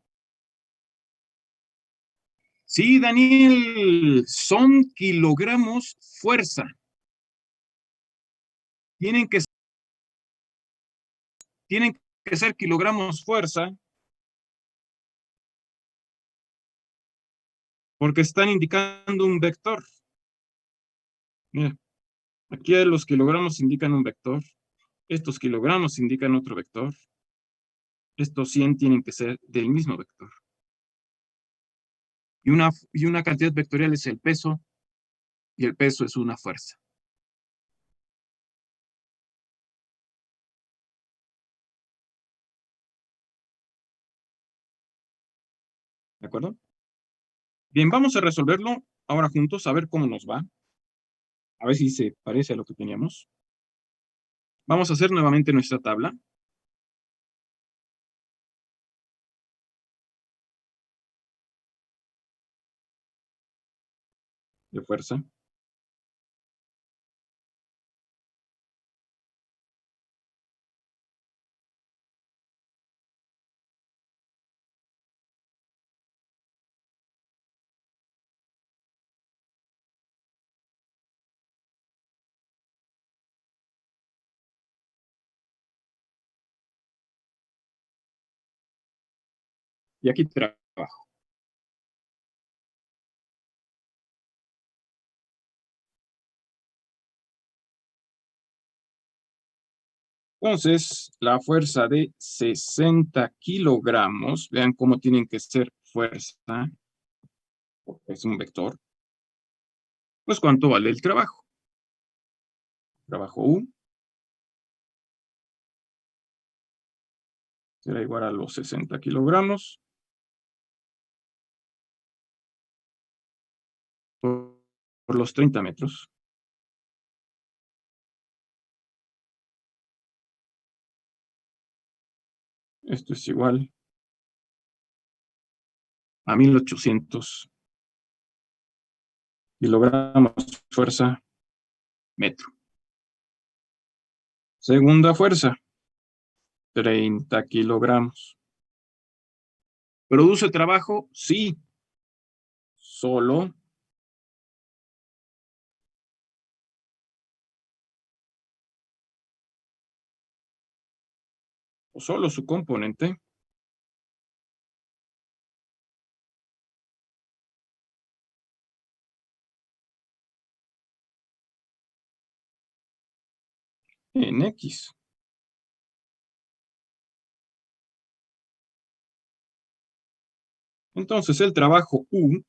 Sí, Daniel, son kilogramos fuerza. Tienen que, tienen que ser kilogramos fuerza porque están indicando un vector. Mira, aquí los kilogramos indican un vector. Estos kilogramos indican otro vector. Estos 100 tienen que ser del mismo vector. Y una cantidad vectorial es el peso, y el peso es una fuerza. ¿De acuerdo? Bien, vamos a resolverlo ahora juntos, a ver cómo nos va. A ver si se parece a lo que teníamos. Vamos a hacer nuevamente nuestra tabla. De fuerza. Y aquí trabajo. Entonces, la fuerza de 60 kilogramos, vean cómo tienen que ser fuerza, porque es un vector. Pues, ¿cuánto vale el trabajo? Trabajo U será igual a los 60 kilogramos por los 30 metros. Esto es igual a 1800 kilogramos fuerza metro. Segunda fuerza, 30 kilogramos. ¿Produce trabajo? Sí. Solo o solo su componente en X. Entonces el trabajo U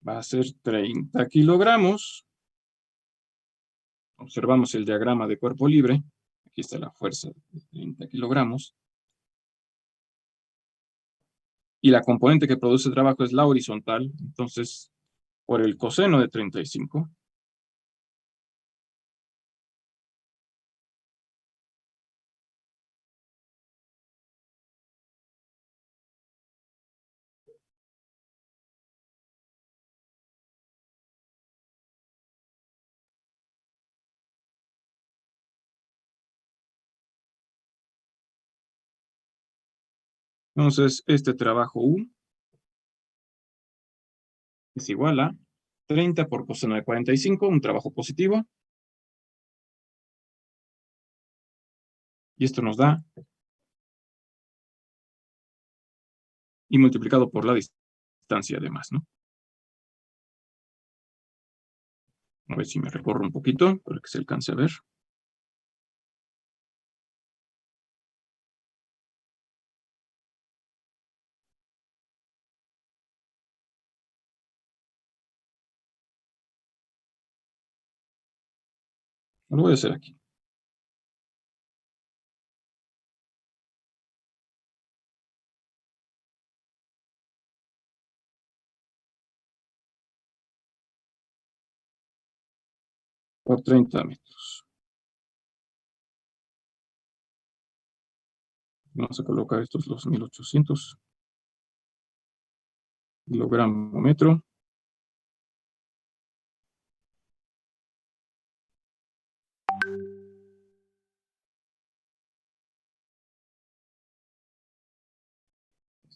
va a ser 30 kilogramos. Observamos el diagrama de cuerpo libre. Aquí está la fuerza de 30 kilogramos. Y la componente que produce trabajo es la horizontal. Entonces, por el coseno de 35. Entonces, este trabajo U es igual a 30 por coseno de 45, un trabajo positivo. Y esto nos da, y multiplicado por la distancia además, ¿no? A ver si me recorro un poquito para que se alcance a ver. Lo voy a hacer aquí. Por 30 metros. Vamos a colocar estos los 1800 kilogramo metro.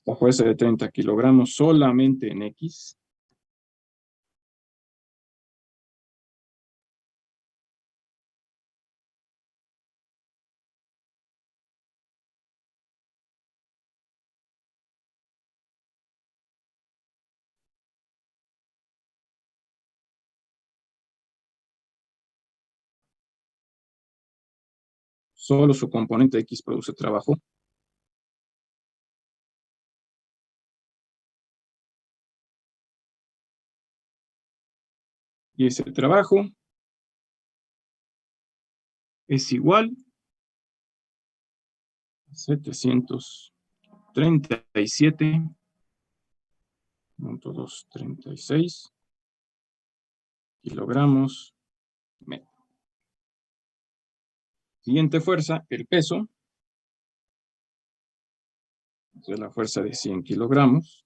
La fuerza de 30 kilogramos solamente en X. Solo su componente X produce trabajo. Y ese trabajo es igual a 737.236 kilogramos metro. Siguiente fuerza, el peso. Es la fuerza de 100 kilogramos.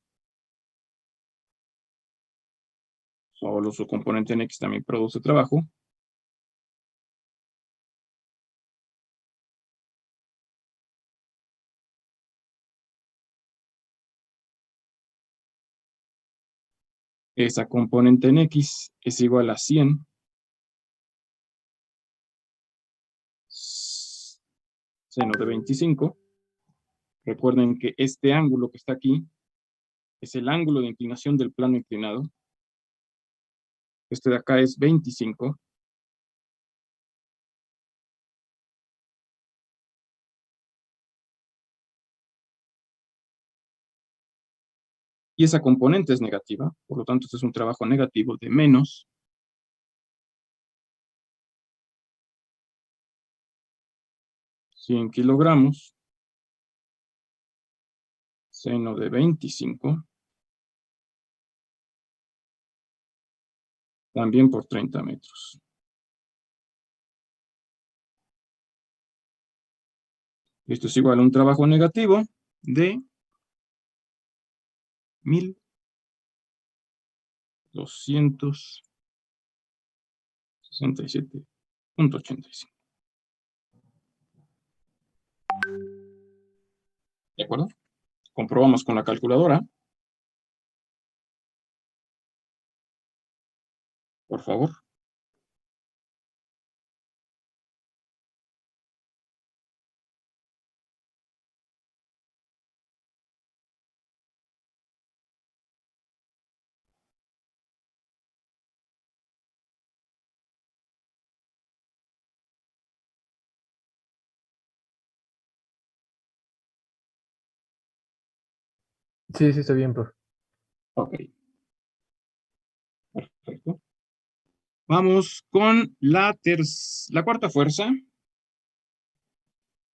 Solo su componente en X también produce trabajo. Esa componente en X es igual a 100 seno de 25. Recuerden que este ángulo que está aquí es el ángulo de inclinación del plano inclinado. Este de acá es 25. Y esa componente es negativa, por lo tanto, este es un trabajo negativo de menos 100 kilogramos, seno de 25, también por 30 metros. Esto es igual a un trabajo negativo de 1267.85. ¿De acuerdo? Comprobamos con la calculadora. Por favor. Sí, sí, está bien, profe. Ok. Perfecto. Vamos con la cuarta fuerza.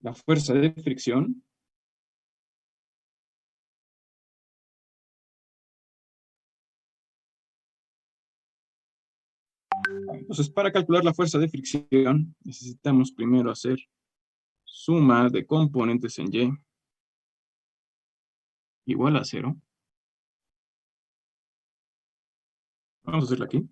La fuerza de fricción. Entonces, para calcular la fuerza de fricción, necesitamos primero hacer suma de componentes en Y igual a 0. Vamos a hacerla aquí.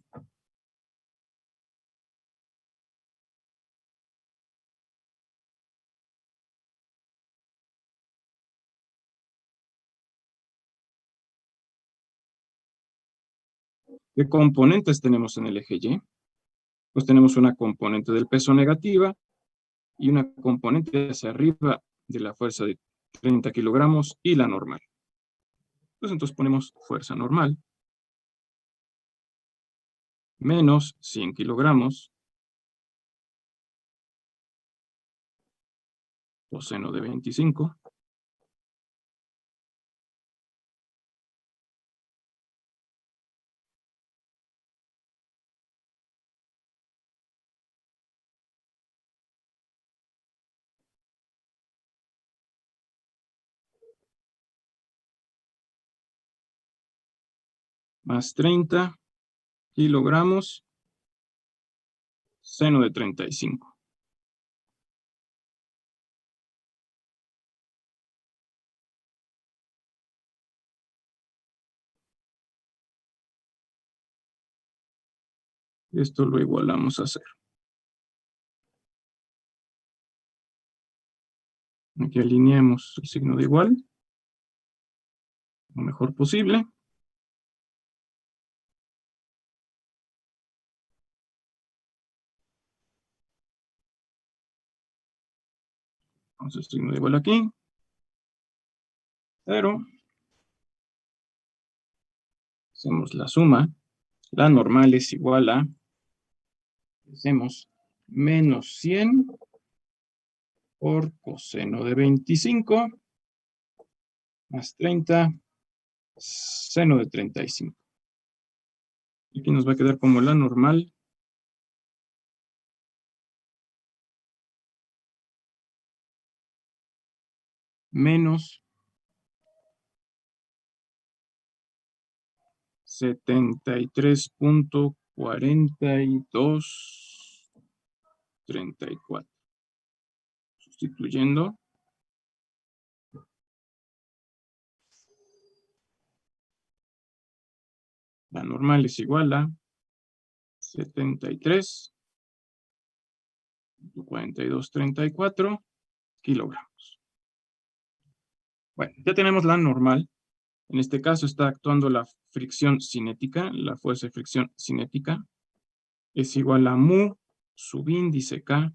¿Qué componentes tenemos en el eje Y? Pues tenemos una componente del peso negativa y una componente hacia arriba de la fuerza de 30 kilogramos y la normal. Pues entonces ponemos fuerza normal menos 100 kilogramos coseno de 25 más 30 kilogramos seno de 35. Esto lo igualamos a 0. Aquí alineamos el signo de igual. lo mejor posible. Entonces, signo de igual aquí. 0. Hacemos la suma. La normal es igual a, hacemos menos 100 por coseno de 25 más 30 seno de 35. Aquí nos va a quedar como la normal menos 73.4234. Sustituyendo. La normal es igual a 73.4234 kilogramos. Bueno, ya tenemos la normal. En este caso está actuando la fricción cinética, la fuerza de fricción cinética. Es igual a mu subíndice K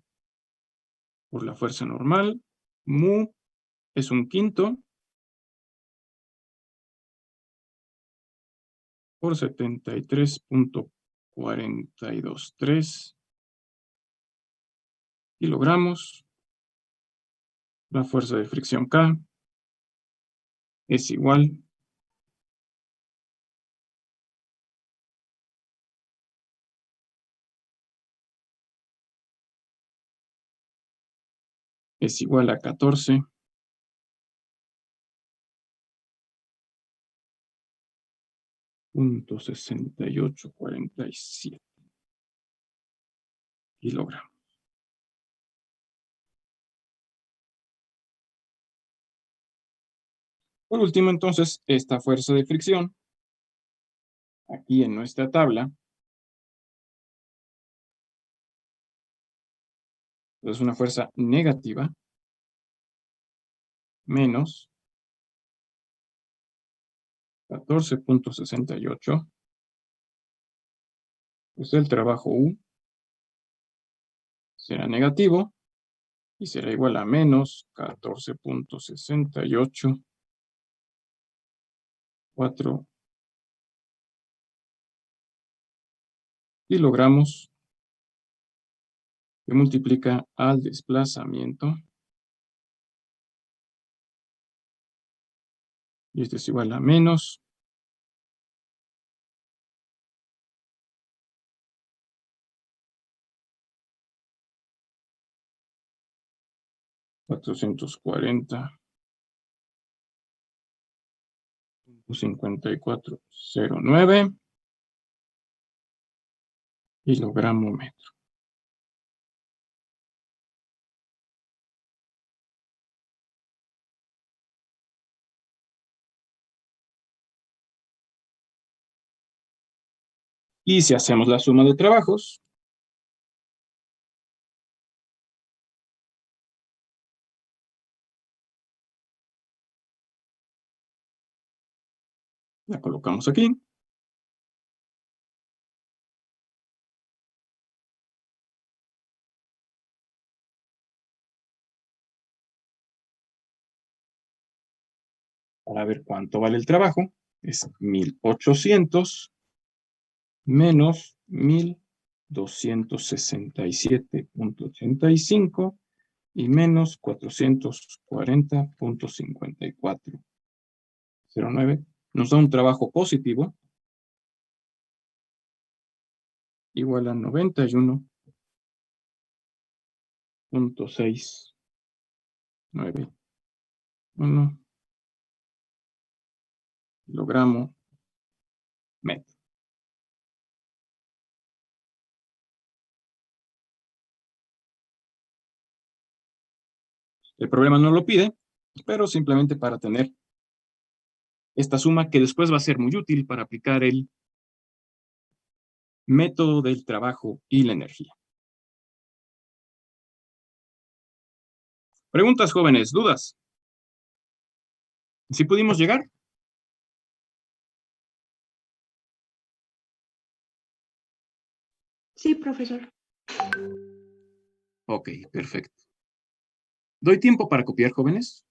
por la fuerza normal. Mu es 1/5 por 73.423 kilogramos. La fuerza de fricción K es igual a 14.6847 kilogramos. Por último, entonces, esta fuerza de fricción, aquí en nuestra tabla, es una fuerza negativa, menos 14.68, pues el trabajo U será negativo y será igual a menos 14.68 kilogramos que multiplica al desplazamiento. Y esto es igual a menos 440.5409 kilogramo metro. Y si hacemos la suma de trabajos, la colocamos aquí. Para ver cuánto vale el trabajo, es 1.800 menos 1.267.85 y menos 440.5409. Nos da un trabajo positivo igual a 91.691 kilogramo metro. El problema no lo pide, pero simplemente para tener esta suma que después va a ser muy útil para aplicar el método del trabajo y la energía. Preguntas, jóvenes, dudas. ¿Sí pudimos llegar? Sí, profesor. Ok, perfecto. ¿Doy tiempo para copiar, jóvenes?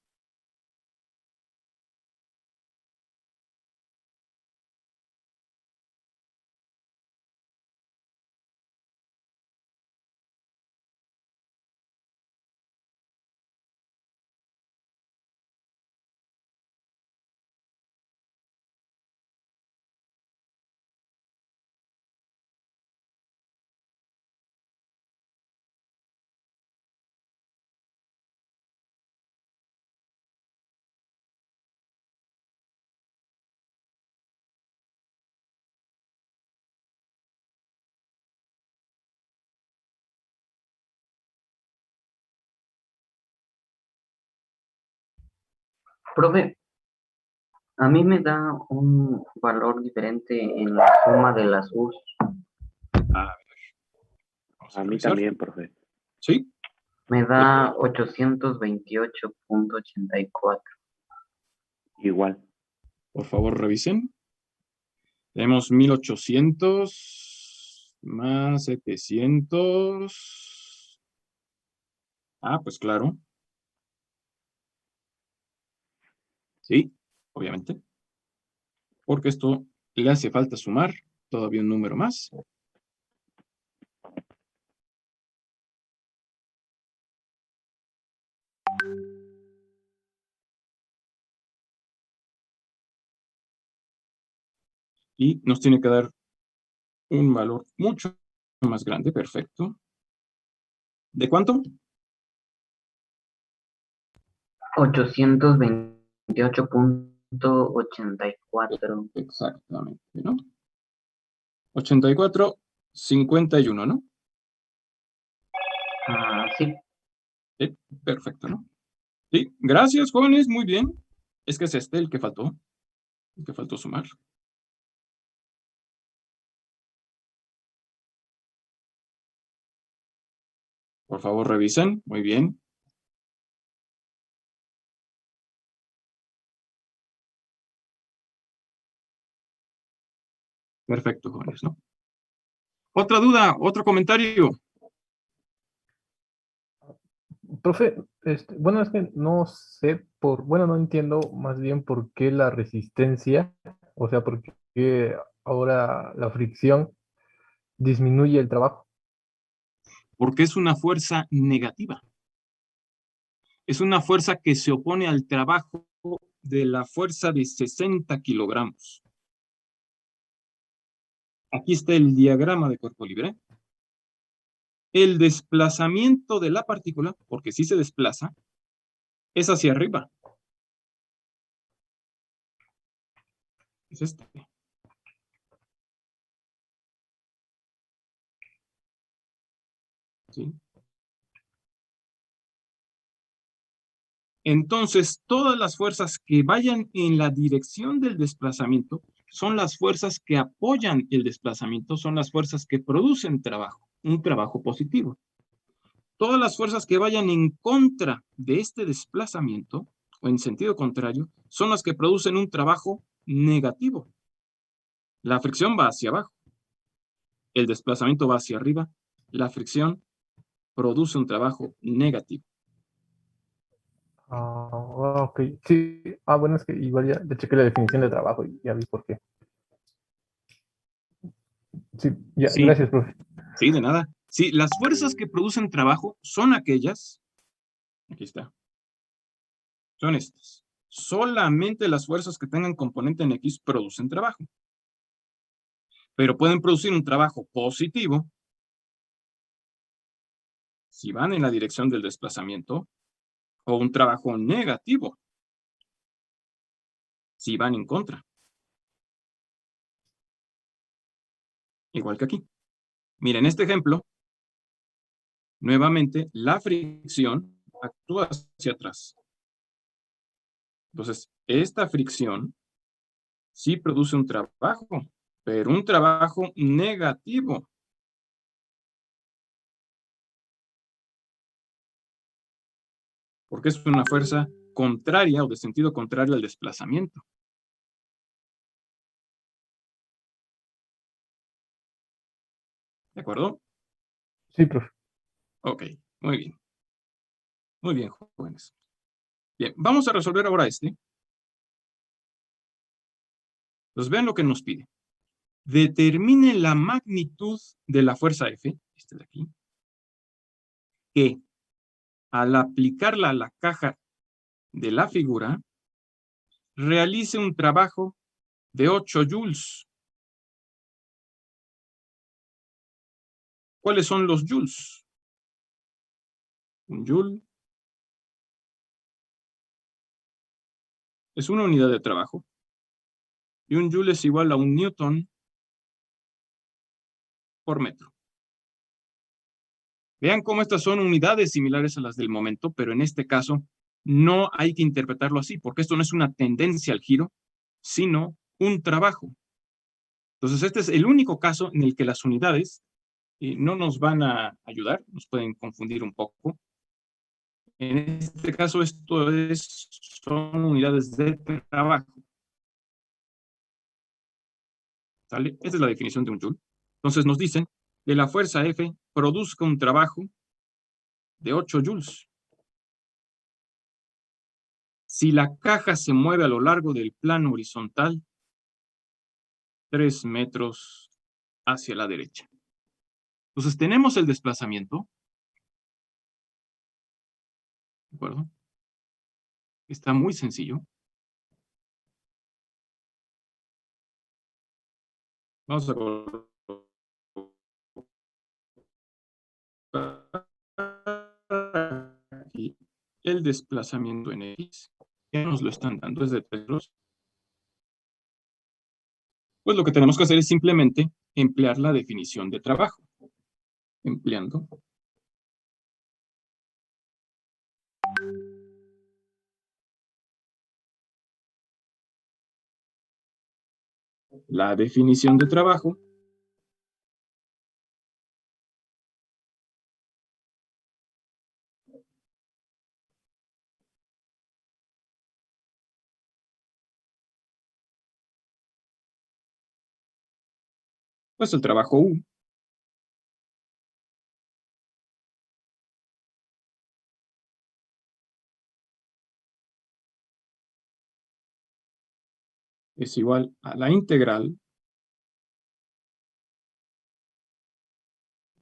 Profe, a mí me da un valor diferente en la suma de las U's. A ver, vamos a A mí revisar. también, profe. ¿Sí? Me da 828.84. Igual. Por favor, revisen. Tenemos 1800 más 700. Ah, pues claro. Sí, obviamente. Porque esto le hace falta sumar todavía un número más. Y nos tiene que dar un valor mucho más grande, perfecto. ¿De cuánto? 828.84. Exactamente, ¿no? 84,51, ¿no? Sí. Perfecto, ¿no? Sí, gracias, jóvenes, muy bien. Es que es este el que faltó sumar. Por favor, revisen, muy bien. Perfecto, jóvenes, ¿no? Otra duda, otro comentario. Profe, bueno, es que no sé bueno, no entiendo más bien por qué la resistencia, o sea, por qué ahora la fricción disminuye el trabajo. Porque es una fuerza negativa. Es una fuerza que se opone al trabajo de la fuerza de 60 kilogramos. Aquí está el diagrama de cuerpo libre. El desplazamiento de la partícula, porque sí se desplaza, es hacia arriba. Es este. ¿Sí? Entonces, todas las fuerzas que vayan en la dirección del desplazamiento son las fuerzas que apoyan el desplazamiento, son las fuerzas que producen trabajo, un trabajo positivo. Todas las fuerzas que vayan en contra de este desplazamiento, o en sentido contrario, son las que producen un trabajo negativo. La fricción va hacia abajo, el desplazamiento va hacia arriba, la fricción produce un trabajo negativo. Ok, sí. Bueno, es que igual ya chequé la definición de trabajo y ya vi por qué. Sí, ya, Sí, gracias, profe. sí, de nada. Sí, las fuerzas que producen trabajo son aquellas, aquí está, son estas. Solamente las fuerzas que tengan componente en X producen trabajo. Pero pueden producir un trabajo positivo si van en la dirección del desplazamiento, o un trabajo negativo si van en contra. Igual que aquí. Miren, este ejemplo, nuevamente, la fricción actúa hacia atrás. Entonces, esta fricción sí produce un trabajo, pero un trabajo negativo. Porque es una fuerza contraria o de sentido contrario al desplazamiento. acuerdo? Sí, profe. Ok, muy bien. Muy bien, jóvenes. Bien, vamos a resolver ahora este. Pues vean lo que nos pide. Determine la magnitud de la fuerza F, este de aquí, que al aplicarla a la caja de la figura, realice un trabajo de 8 joules. ¿Cuáles son los joules? Un joule es una unidad de trabajo y un joule es igual a un newton por metro. Vean cómo estas son unidades similares a las del momento, pero en este caso no hay que interpretarlo así, porque esto no es una tendencia al giro, sino un trabajo. Entonces, este es el único caso en el que las unidades no nos van a ayudar, nos pueden confundir un poco. En este caso, son unidades de trabajo. ¿Sale? Esta es la definición de un joule. Entonces nos dicen que la fuerza F produzca un trabajo de 8 joules. Si la caja se mueve a lo largo del plano horizontal, 3 metros hacia la derecha. Entonces tenemos el desplazamiento. ¿De acuerdo? Está muy sencillo. Vamos a colocar aquí el desplazamiento en X. Ya nos lo están dando, es de 3 metros. Pues lo que tenemos que hacer es simplemente emplear la definición de trabajo. Empleando la definición de trabajo, pues el trabajo U es igual a la integral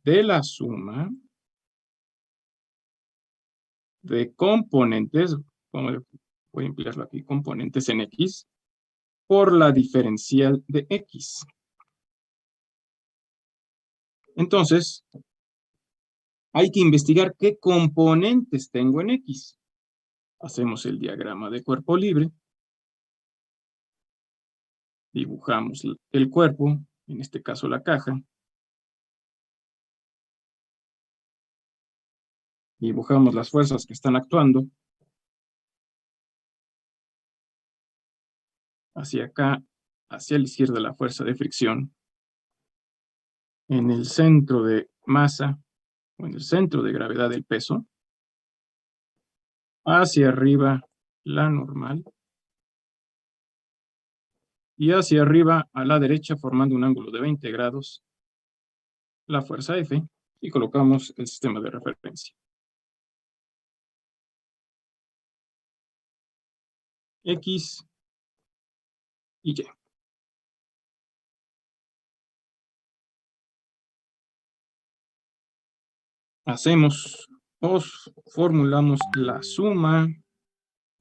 de la suma de componentes, voy a emplearlo aquí, componentes en X, por la diferencial de X. Entonces, hay que investigar qué componentes tengo en X. Hacemos el diagrama de cuerpo libre. Dibujamos el cuerpo, en este caso la caja. Dibujamos las fuerzas que están actuando. Hacia acá, hacia la izquierda, la fuerza de fricción. En el centro de masa, o en el centro de gravedad del peso. Hacia arriba, la normal. Y hacia arriba, a la derecha, formando un ángulo de 20 grados, la fuerza F, y colocamos el sistema de referencia. X y Y. Formulamos la suma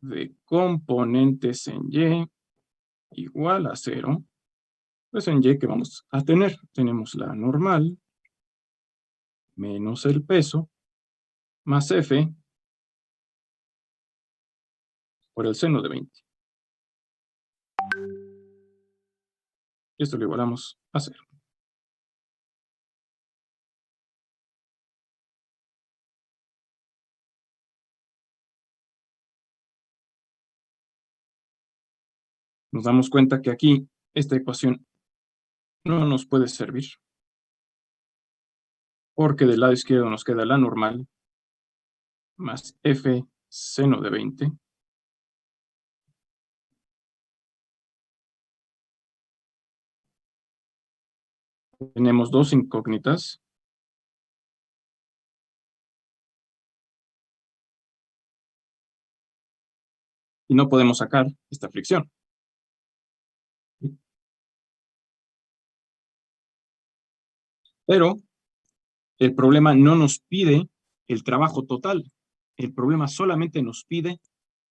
de componentes en Y igual a 0. Pues en Y, ¿qué vamos a tener? Tenemos la normal menos el peso más F por el seno de 20. Esto lo igualamos a 0. Nos damos cuenta que aquí esta ecuación no nos puede servir, porque del lado izquierdo nos queda la normal más F seno de 20. Tenemos dos incógnitas. y no podemos sacar esta fricción. Pero el problema no nos pide el trabajo total. El problema solamente nos pide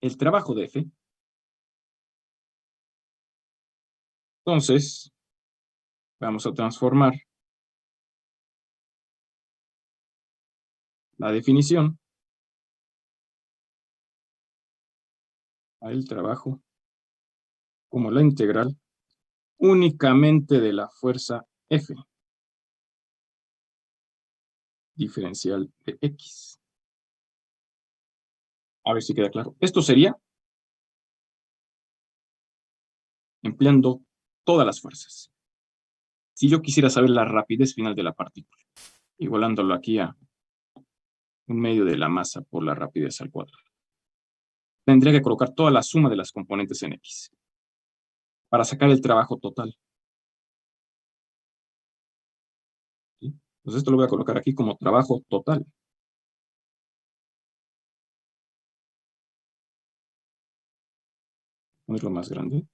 el trabajo de F. Entonces, vamos a transformar la definición a el trabajo como la integral únicamente de la fuerza F diferencial de X. A ver si queda claro. Esto sería empleando todas las fuerzas. Si yo quisiera saber la rapidez final de la partícula, igualándolo aquí a un medio de la masa por la rapidez al cuadrado, tendría que colocar toda la suma de las componentes en X para sacar el trabajo total. ¿Sí? Entonces esto lo voy a colocar aquí como trabajo total. Ponerlo más grande.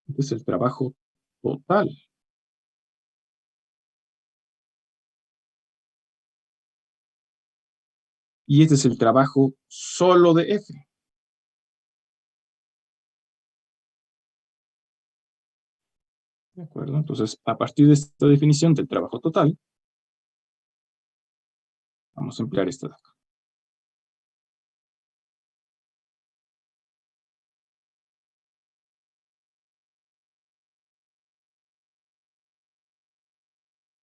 Este es el trabajo total. Y este es el trabajo solo de F. ¿De acuerdo? Entonces, a partir de esta definición del trabajo total, vamos a emplear esta de acá.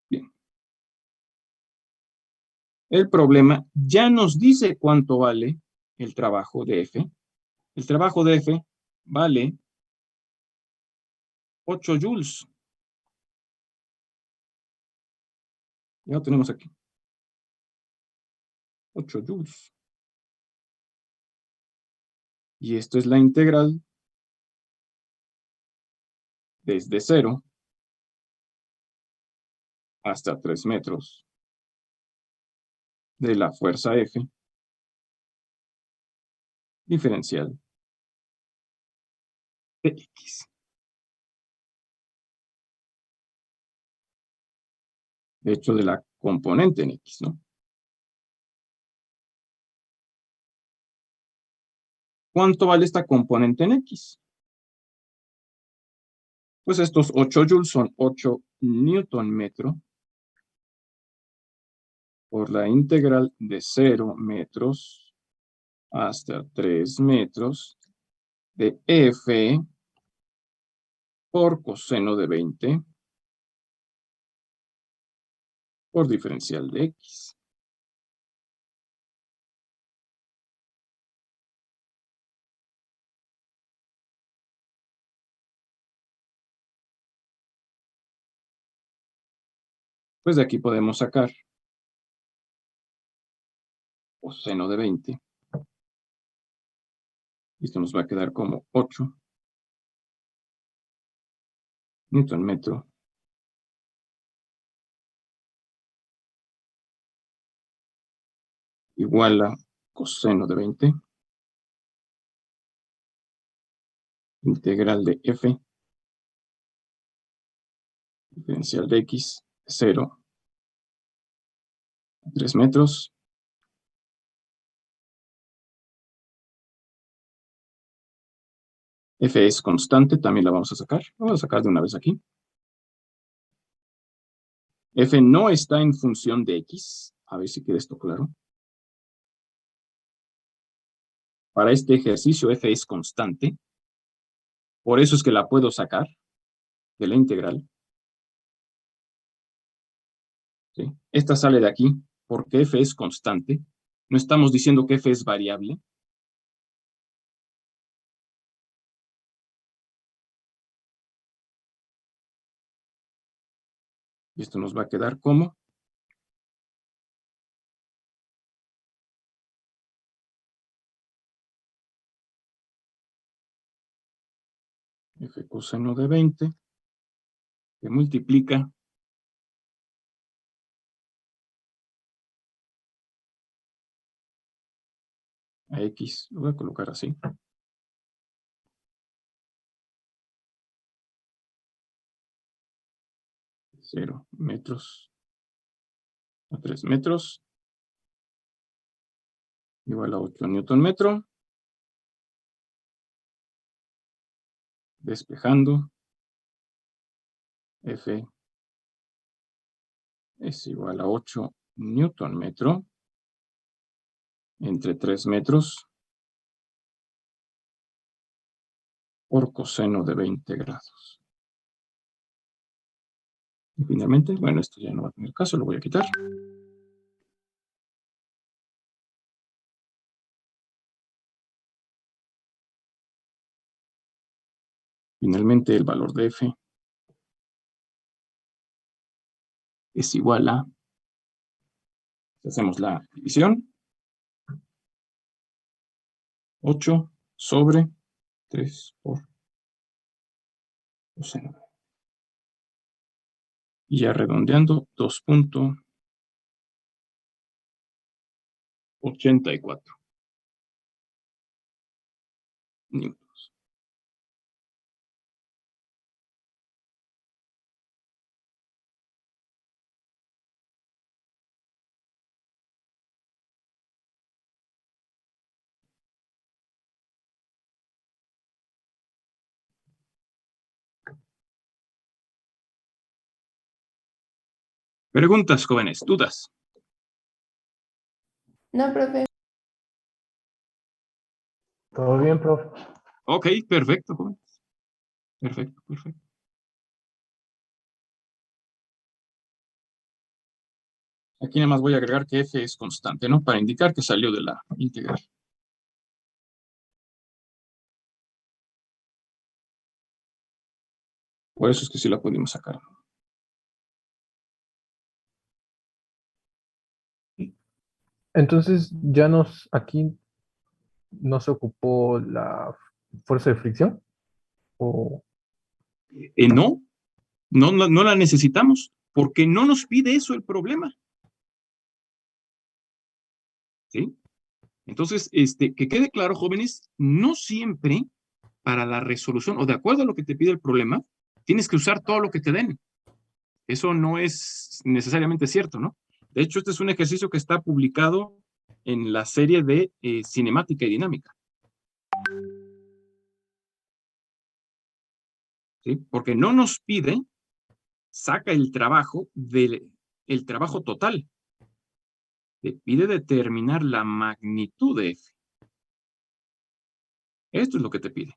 Bien. El problema ya nos dice cuánto vale el trabajo de F. El trabajo de F vale 8 joules. Ya lo tenemos aquí. 8 joules. Y esto es la integral desde 0 hasta 3 metros de la fuerza F diferencial de X. De hecho, de la componente en X, ¿no? ¿Cuánto vale esta componente en X? Pues estos 8 joules son 8 newton metro por la integral de 0 metros hasta 3 metros de F por coseno de 20 por diferencial de X. Pues de aquí podemos sacar coseno de 20. Esto nos va a quedar como 8 newton metro igual a coseno de 20 integral de F diferencial de X 0 a 3 metros. F es constante, también la vamos a sacar. La vamos a sacar de una vez aquí. F no está en función de X. A ver si queda esto claro. Para este ejercicio F es constante. Por eso es que la puedo sacar de la integral. ¿Sí? Esta sale de aquí porque F es constante. No estamos diciendo que F es variable. Y esto nos va a quedar como F coseno de 20 que multiplica a X, lo voy a colocar así. Cero metros a 3 metros igual a 8 newton metro. Despejando. F es igual a 8 newton metro entre 3 metros por coseno de 20 grados. Y finalmente, bueno, esto ya no va a tener caso, lo voy a quitar. Finalmente, el valor de F es igual a, si hacemos la división, 8 sobre 3 por coseno. Y ya redondeando, 2.84 newtons. Preguntas, jóvenes, dudas. No, profe. ¿Todo bien, profe? Ok, perfecto, jóvenes. Perfecto, perfecto. Aquí nada más voy a agregar que F es constante, ¿no? Para indicar que salió de la integral. Por eso es que sí la pudimos sacar. Entonces, aquí no se ocupó la fuerza de fricción. O No, no la necesitamos, porque no nos pide eso el problema. ¿Sí? Entonces, que quede claro, jóvenes, no siempre para la resolución o de acuerdo a lo que te pide el problema, tienes que usar todo lo que te den. Eso no es necesariamente cierto, ¿no? De hecho, este es un ejercicio que está publicado en la serie de cinemática y dinámica. ¿Sí? Porque no nos pide, saca el trabajo el trabajo total. Te pide determinar la magnitud de F. Esto es lo que te pide.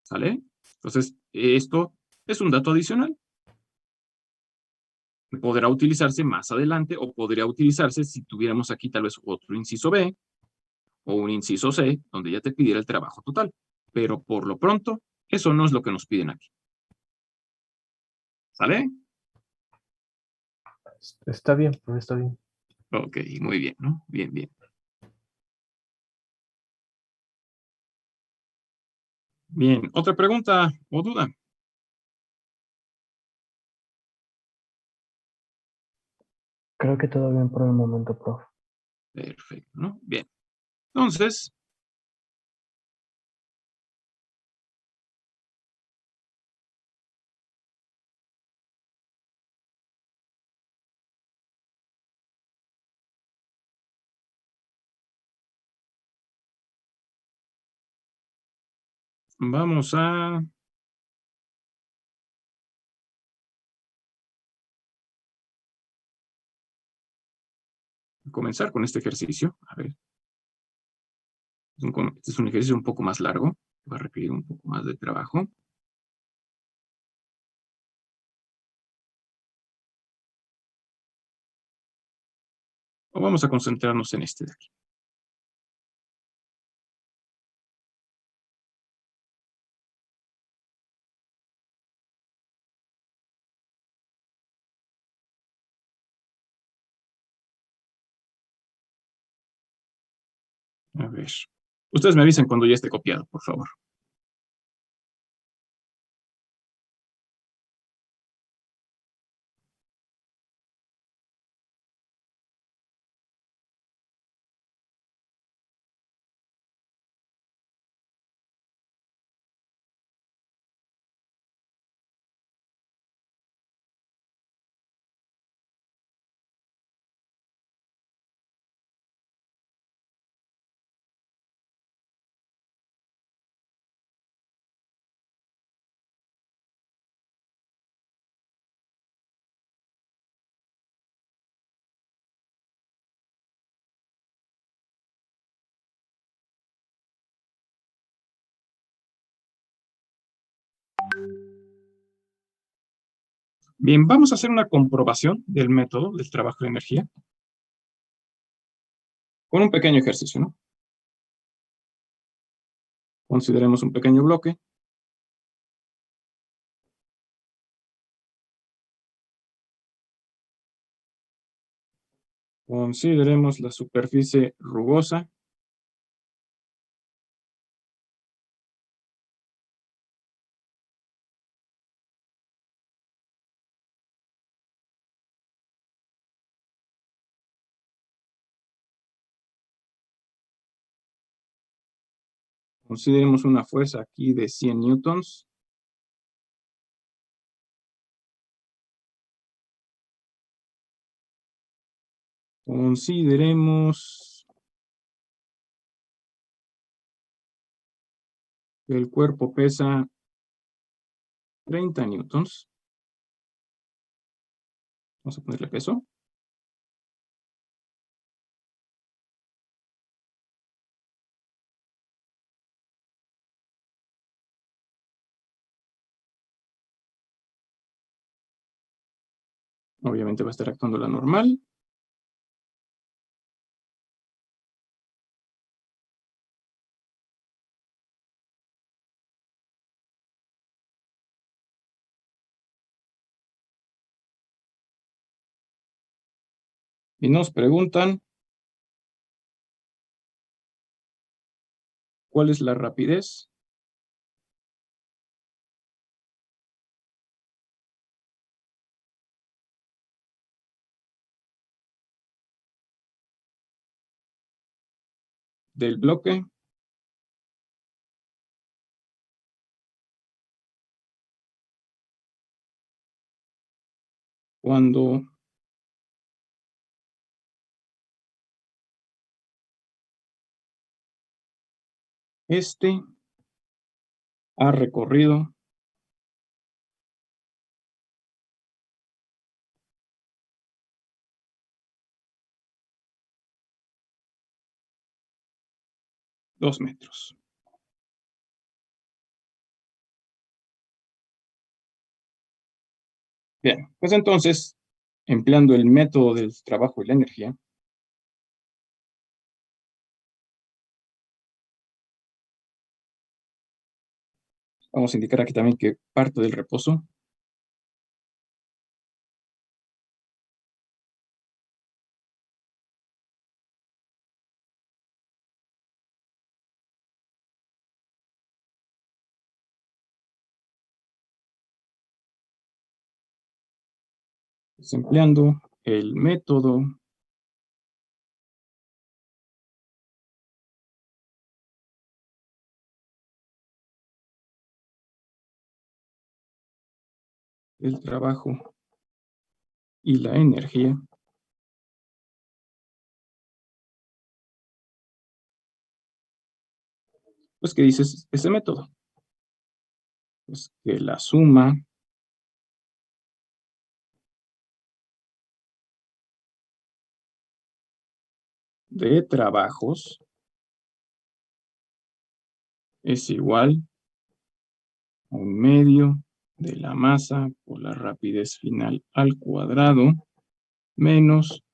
¿Sale? Entonces, esto es un dato adicional. Podrá utilizarse más adelante o podría utilizarse si tuviéramos aquí tal vez otro inciso B o un inciso C donde ya te pidiera el trabajo total. Pero por lo pronto, eso no es lo que nos piden aquí. ¿Sale? está bien, profe, está bien. Ok, muy bien, ¿no? Bien, bien. Bien, ¿otra pregunta o duda? Creo que todo bien por el momento, profe. Perfecto, ¿no? Bien. Entonces, vamos a comenzar con este ejercicio. A ver. Este es un ejercicio un poco más largo. Va a requerir un poco más de trabajo. O vamos a concentrarnos en este de aquí. A ver. Ustedes me avisan cuando ya esté copiado, por favor. Bien, vamos a hacer una comprobación del método del trabajo de energía con un pequeño ejercicio, ¿no? Consideremos un pequeño bloque. Consideremos la superficie rugosa. Consideremos una fuerza aquí de 100 newtons. Consideremos que el cuerpo pesa 30 newtons. Vamos a ponerle peso. Obviamente va a estar actuando la normal. Y nos preguntan ¿cuál es la rapidez? Del bloque cuando este ha recorrido dos metros. Bien, pues entonces, empleando el método del trabajo y la energía, vamos a indicar aquí también que parte del reposo es empleando el método del trabajo y la energía. Pues, ¿qué dice ese método? Pues que la suma de trabajos es igual a un medio de la masa por la rapidez final al cuadrado menos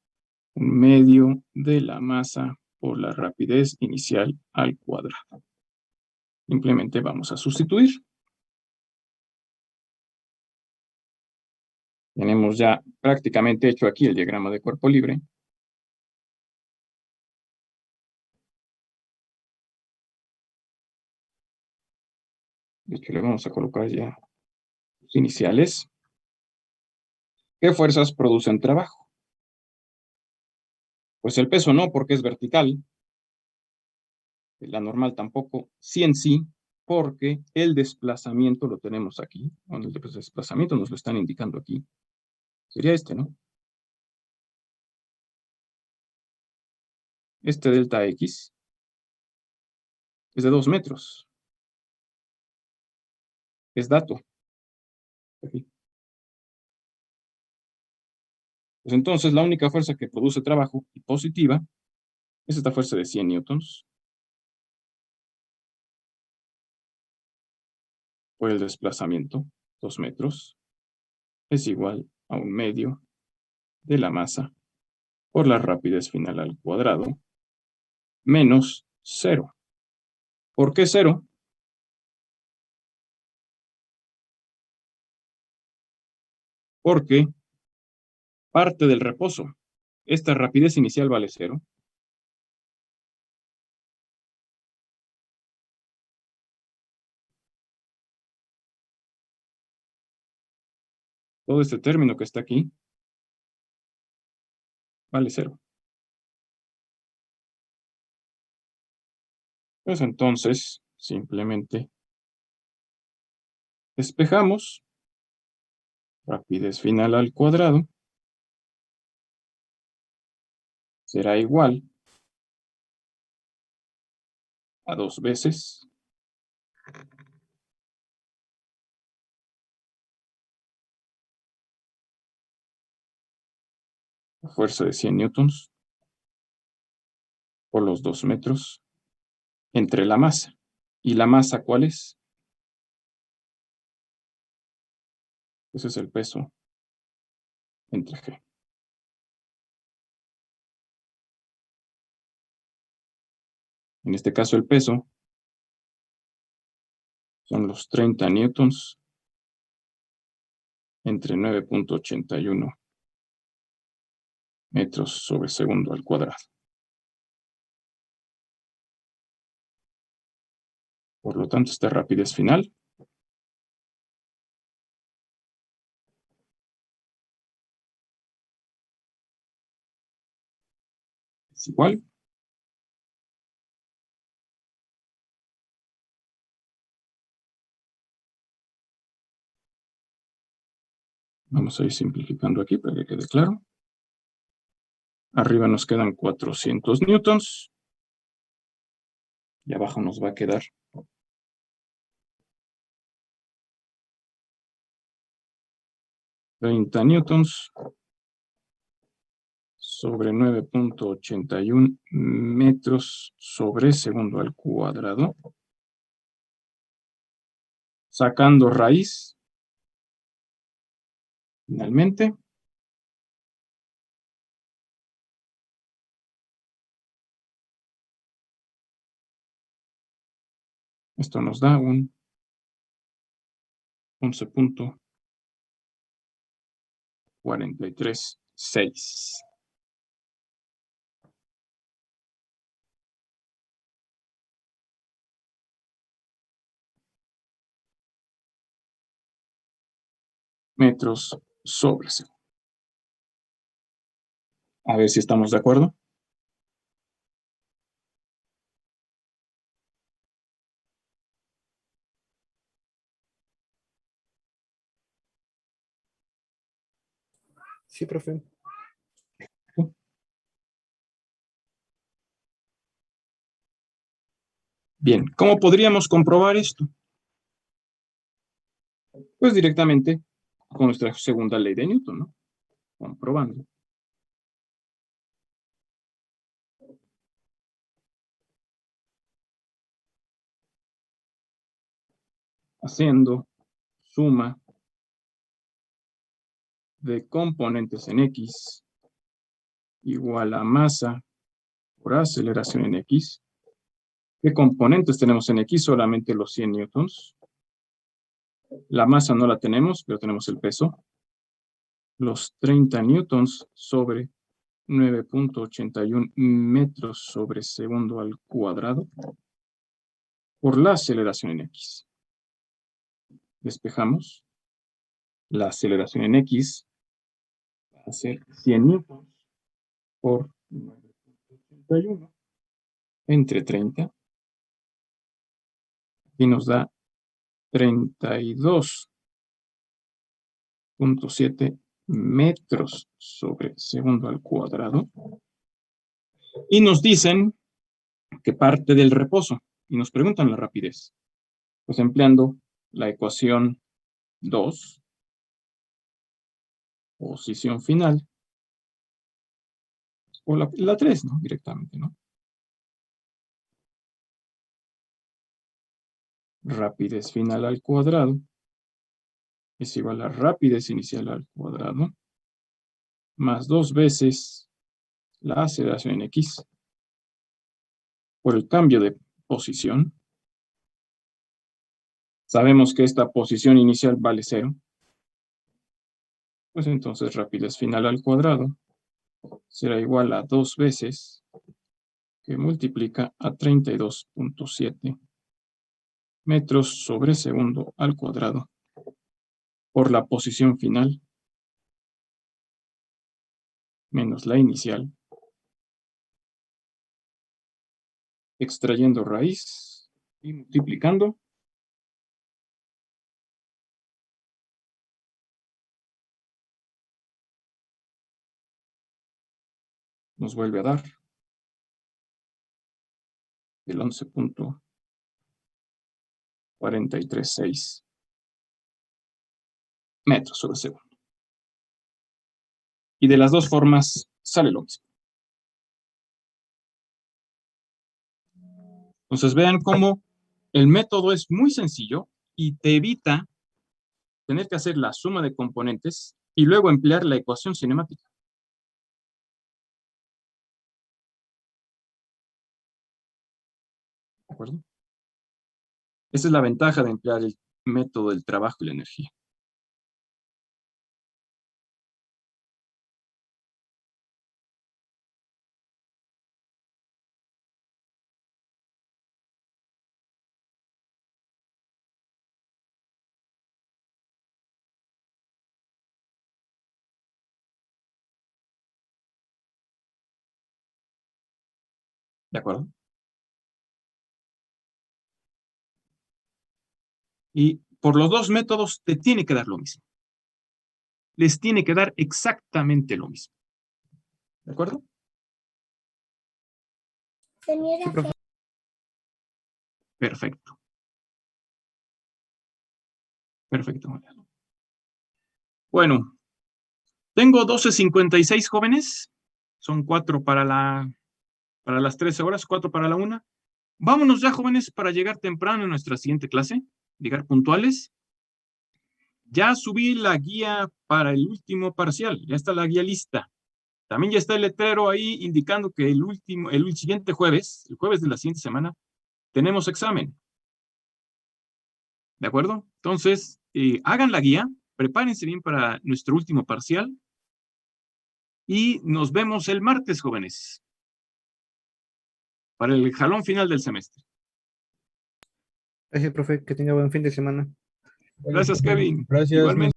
un medio de la masa por la rapidez inicial al cuadrado. Simplemente vamos a sustituir. Tenemos ya prácticamente hecho aquí el diagrama de cuerpo libre. De hecho, le vamos a colocar ya los iniciales. ¿Qué fuerzas producen trabajo? Pues el peso no, porque es vertical. La normal tampoco. Sí en sí, porque el desplazamiento lo tenemos aquí. Bueno, el desplazamiento nos lo están indicando aquí. Sería este, ¿no? Este delta X es de 2 metros. Es dato. Aquí. Pues entonces la única fuerza que produce trabajo y positiva es esta fuerza de 100 newtons por el desplazamiento, 2 metros. es igual a 1/2 de la masa por la rapidez final al cuadrado menos 0. ¿Por qué 0? Porque parte del reposo. Esta rapidez inicial vale 0. Todo este término que está aquí vale 0. Pues entonces, simplemente despejamos rapidez final al cuadrado será igual a 2 veces la fuerza de 100 newtons por los 2 metros entre la masa. ¿Y la masa cuál es? Ese es el peso entre G. En este caso el peso son los 30 newtons entre 9.81 metros sobre segundo al cuadrado. Por lo tanto, esta rapidez final es igual vamos a ir simplificando aquí para que quede claro. Arriba nos quedan 400 newtons. Y abajo nos va a quedar 30 newtons sobre 9.81 metros sobre segundo al cuadrado. Sacando raíz, finalmente, esto nos da un 11.436 metros sobre segundo. A ver si estamos de acuerdo. Sí, profe. Bien, ¿cómo podríamos comprobar esto? Pues directamente con nuestra segunda ley de Newton, ¿no? Comprobando. Haciendo suma de componentes en X igual a masa por aceleración en X. ¿Qué componentes tenemos en X? Solamente los 100 newtons. La masa no la tenemos, pero tenemos el peso. Los 30 newtons sobre 9.81 metros sobre segundo al cuadrado por la aceleración en X. Despejamos. La aceleración en X va a ser 100 newtons por 9.81 entre 30. Y nos da 32.7 metros sobre segundo al cuadrado. Y nos dicen que parte del reposo. Y nos preguntan la rapidez. Pues empleando la ecuación 2, posición final, o la 3, ¿no? Directamente, ¿no? Rapidez final al cuadrado es igual a rapidez inicial al cuadrado más 2 veces la aceleración en X por el cambio de posición. Sabemos que esta posición inicial vale 0. Pues entonces rapidez final al cuadrado será igual a 2 veces que multiplica a 32.7 metros sobre segundo al cuadrado por la posición final menos la inicial, extrayendo raíz y multiplicando. Nos vuelve a dar el 11.436 metros sobre segundo. Y de las dos formas sale lo mismo. Entonces vean cómo el método es muy sencillo y te evita tener que hacer la suma de componentes y luego emplear la ecuación cinemática. ¿De acuerdo? Esa es la ventaja de emplear el método del trabajo y la energía. ¿De acuerdo? Y por los dos métodos te tiene que dar lo mismo. Les tiene que dar exactamente lo mismo. ¿De acuerdo? Señora, Perfecto. Perfecto, Mariano. Bueno, tengo 12:56 jóvenes. Son 4 para las 13 horas, 4 para la 1. Vámonos ya, jóvenes, para llegar temprano en nuestra siguiente clase. Llegar puntuales. Ya subí la guía para el último parcial. Ya está la guía lista. También ya está el letrero ahí indicando que el siguiente jueves, el jueves de la siguiente semana, tenemos examen. ¿De acuerdo? Entonces, hagan la guía, prepárense bien para nuestro último parcial y nos vemos el martes, jóvenes, para el jalón final del semestre. Gracias, profe. Que tenga buen fin de semana. Gracias, Kevin. Gracias. Igualmente.